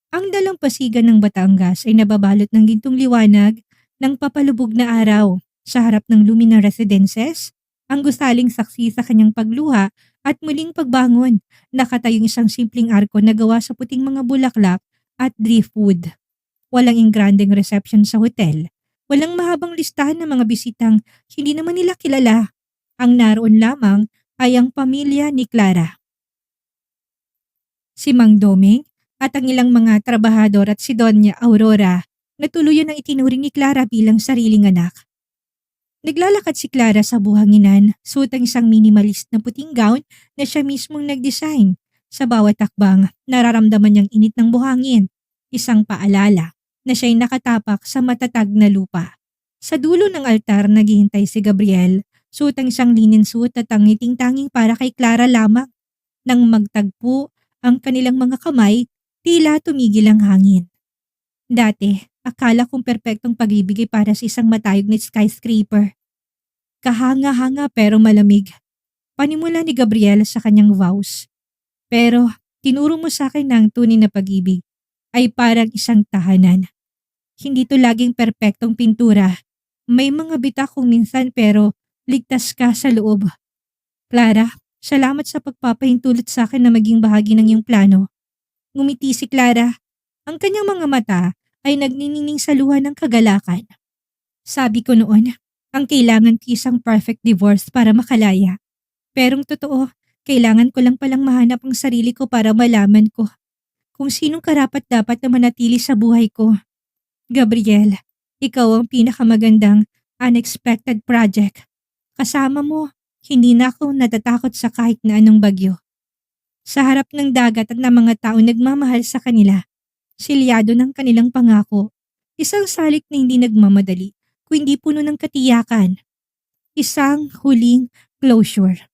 Ang dalampasigan ng Batangas ay nababalot ng gintong liwanag ng papalubog na araw. Sa harap ng Luminar Residences, ang gusaling saksi sa kanyang pagluha At muling pagbangon, nakatayong isang simpleng arko na gawa sa puting mga bulaklak at driftwood. Walang ingranding reception sa hotel. Walang mahabang listahan ng mga bisitang hindi naman nila kilala. Ang naroon lamang ay ang pamilya ni Clara, si Mang Doming at ang ilang mga trabahador at si Doña Aurora na tuluyan ang itinuring ni Clara bilang sariling anak. Naglalakad si Clara sa buhanginan, suot ang isang minimalist na puting gown na siya mismong nag-design. Sa bawat takbang, nararamdaman niyang init ng buhangin, isang paalala na siya'y nakatapak sa matatag na lupa. Sa dulo ng altar naghihintay si Gabriel, suot ang isang linen suit at ang ngiting-tanging para kay Clara lamang. Nang magtagpo ang kanilang mga kamay, tila tumigil ang hangin. Dati, akala kong perpektong pag-ibig ay para sa isang matayog na skyscraper. Kahanga-hanga pero malamig. Panimula ni Gabriel sa kanyang vows. Pero tinuro mo sa akin na ang tunay na pag-ibig ay parang isang tahanan. Hindi to laging perpektong pintura. May mga bitak kung minsan pero ligtas ka sa loob. Clara, salamat sa pagpapahintulot sa akin na maging bahagi ng iyong plano. Ngumiti si Clara. Ang kanyang mga mata ay nagniningning sa luha ng kagalakan. Sabi ko noon, ang kailangan ko isang perfect divorce para makalaya. Perong totoo, kailangan ko lang palang mahanap ang sarili ko para malaman ko kung sinong karapat-dapat na manatili sa buhay ko. Gabriel, ikaw ang pinakamagandang unexpected project. Kasama mo, hindi na ako natatakot sa kahit na anong bagyo. Sa harap ng dagat at ng mga tao nagmamahal sa kanila, silyado ng kanilang pangako. Isang salik na hindi nagmamadali, kundi puno ng katiyakan. Isang huling closure.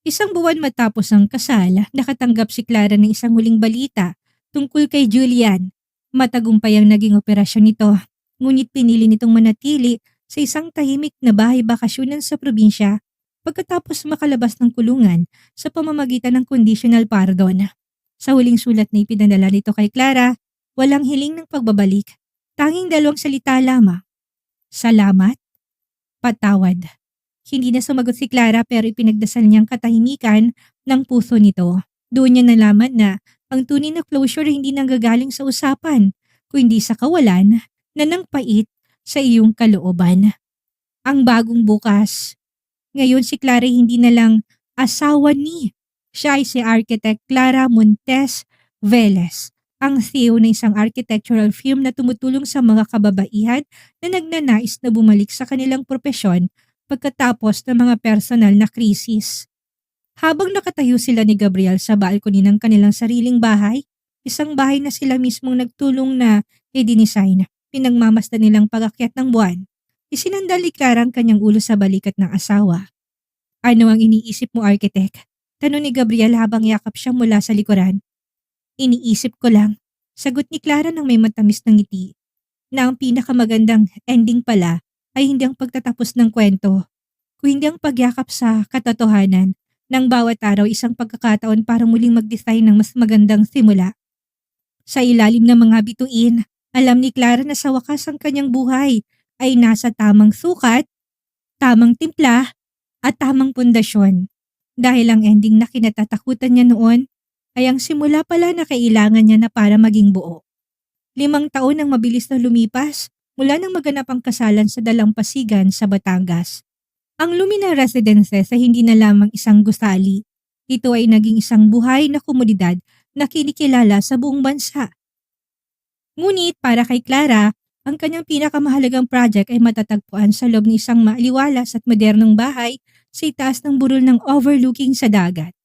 Isang buwan matapos ang kasal, nakatanggap si Clara ng isang huling balita tungkol kay Julian. Matagumpay ang naging operasyon nito, ngunit pinili nitong manatili sa isang tahimik na bahay bakasyonan sa probinsya pagkatapos makalabas ng kulungan sa pamamagitan ng conditional pardon. Sa huling sulat na ipinadala nito kay Clara, walang hiling ng pagbabalik. Tanging dalawang salita lamang. Salamat, patawad. Hindi na sumagot si Clara pero ipinagdasal niyang katahimikan ng puso nito. Doon niya nalaman na ang tunay na closure hindi nanggagaling sa usapan, kundi sa kawalan na nangpait sa iyong kalooban. Ang bagong bukas. Ngayon si Clara hindi na lang asawa ni. Siya ay si Architect Clara Montes Velez, ang CEO ng isang architectural firm na tumutulong sa mga kababaihan na nagnanais na bumalik sa kanilang propesyon pagkatapos ng mga personal na krisis. Habang nakatayo sila ni Gabriel sa balcony ng kanilang sariling bahay, isang bahay na sila mismong nagtulong na i-design, pinagmamasdan nilang pag-akyat ng buwan, isinandal ni Clara ang kanyang ulo sa balikat ng asawa. Ano ang iniisip mo, architect? Tanong ni Gabriel habang yakap siya mula sa likuran. Iniisip ko lang, sagot ni Clara nang may matamis ng ngiti, na ang pinakamagandang ending pala ay hindi ang pagtatapos ng kwento, kundi ang pagyakap sa katotohanan ng bawat araw isang pagkakataon para muling mag-design ng mas magandang simula. Sa ilalim ng mga bituin, alam ni Clara na sa wakas ang kanyang buhay ay nasa tamang sukat, tamang timpla, at tamang pundasyon. Dahil ang ending na kinatatakutan niya noon ay ang simula pala na kailangan niya na para maging buo. 5 taon ang mabilis na lumipas mula nang maganap ang kasalan sa Dalampasigan sa Batangas. Ang Lumina Residences ay hindi na lamang isang gusali. Ito ay naging isang buhay na komunidad na kinikilala sa buong bansa. Ngunit para kay Clara, ang kanyang pinakamahalagang project ay matatagpuan sa loob ng isang maaliwalas at modernong bahay sa itaas ng burol ng overlooking sa dagat.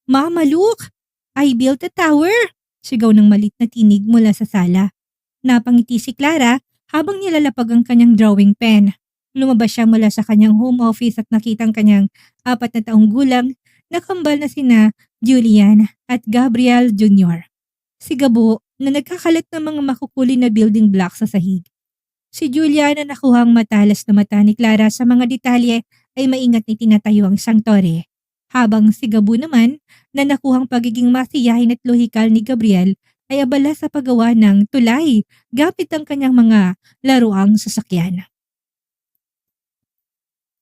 Mama, look! I built a tower! Sigaw ng malit na tinig mula sa sala. Napangiti si Clara habang nilalapag ang kanyang drawing pen. Lumabas siya mula sa kanyang home office at nakita ang kanyang 4 na taong gulang na kambal na sina Julian at Gabriel Jr. Si Gabo na nagkakalat ng mga makukulay na building blocks sa sahig. Si Julian na nakuhang matalas na mata ni Clara sa mga detalye ay maingat ni tinatayo ang isang tore. Habang si Gabo naman na nakuhang pagiging masiyahin at lohikal ni Gabriel ay abala sa paggawa ng tulay gamit ang kanyang mga laruang sasakyan.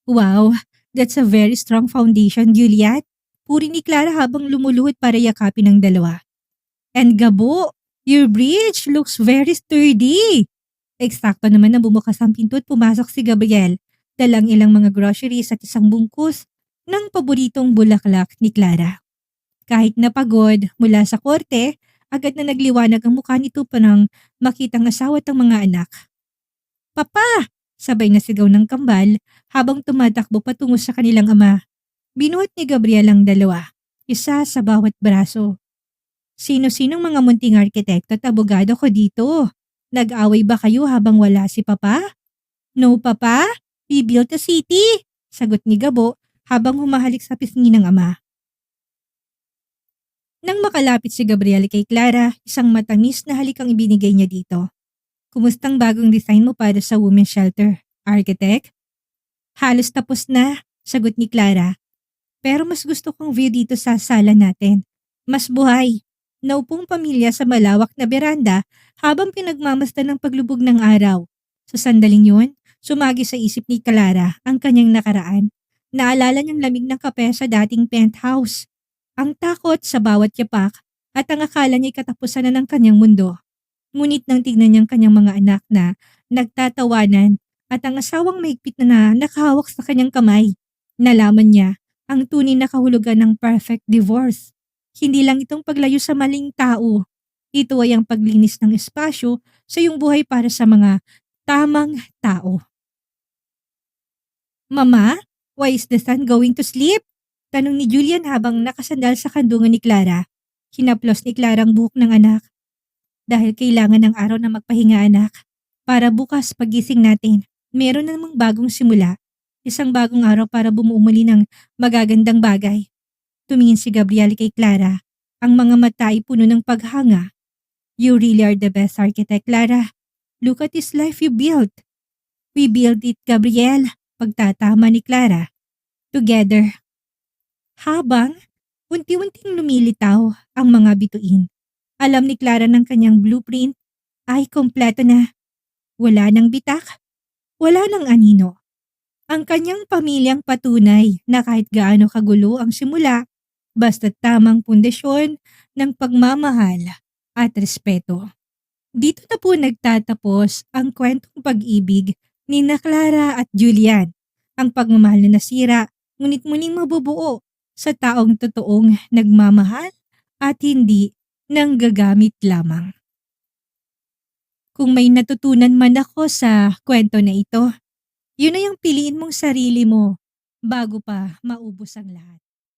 Wow, That's a very strong foundation, Juliet. Puri ni Clara habang lumuluhod para yakapin ng dalawa. And Gabo, your bridge looks very sturdy. Eksakto naman na bumukas ang pinto at pumasok si Gabriel. Dalang ilang mga groceries at isang bungkus ng paboritong bulaklak ni Clara. Kahit napagod mula sa korte, agad na nagliwanag ang mukha nito pa nang makitang asawa at ang mga anak. Papa! Sabay na sigaw ng kambal habang tumatakbo patungo sa kanilang ama. Binuhat ni Gabriel ang dalawa, isa sa bawat braso. Sino-sinong mga munting arkitekto at abogado ko dito? Nag-away ba kayo habang wala si Papa? No, Papa. We built a city. Sagot ni Gabo habang humahalik sa pisngi ng ama. Nang makalapit si Gabriel kay Clara, isang matamis na halik ang ibinigay niya dito. Kumustang bagong design mo para sa women's shelter, architect? Halos tapos na, sagot ni Clara. Pero mas gusto kong view dito sa sala natin. Mas buhay. Naupong pamilya sa malawak na beranda habang pinagmamasdan ng paglubog ng araw. Sa sandaling yun, sumagi sa isip ni Clara ang kanyang nakaraan. Naalala niyang lamig ng kape sa dating penthouse. Ang takot sa bawat yapak at ang akala niya'y katapusan na ng kanyang mundo. Ngunit nang tignan niyang kanyang mga anak na nagtatawanan at ang asawang mahigpit na nakahawak sa kanyang kamay, nalaman niya ang tunay na kahulugan ng perfect divorce. Hindi lang itong paglayo sa maling tao. Ito ay ang paglinis ng espasyo sa iyong buhay para sa mga tamang tao. Mama, why is the sun going to sleep? Tanong ni Julian habang nakasandal sa kandungan ni Clara. Hinaplos ni Clara ang buhok ng anak. Dahil kailangan ng araw na magpahinga, anak. Para bukas pagising natin, meron na namang bagong simula. Isang bagong araw para bumuo muli ng magagandang bagay. Tumingin si Gabriel kay Clara. Ang mga mata ay puno ng paghanga. You really are the best architect, Clara. Look at this life you built. We built it, Gabriel. Pagtatama ni Clara. Together. Habang unti-unting lumilitaw ang mga bituin. Alam ni Clara ng kanyang blueprint ay kompleto na. Wala ng bitak, wala ng anino. Ang kanyang pamilyang patunay na kahit gaano kagulo ang simula, basta tamang pundasyon ng pagmamahal at respeto. Dito na po nagtatapos ang kwentong pag-ibig ni na Clara at Julian. Ang pagmamahal na nasira, ngunit muling mabubuo sa taong totoong nagmamahal at hindi nanggagamit lamang. Kung may natutunan man ako sa kwento na ito, yun ay ang piliin mong sarili mo bago pa maubos ang lahat.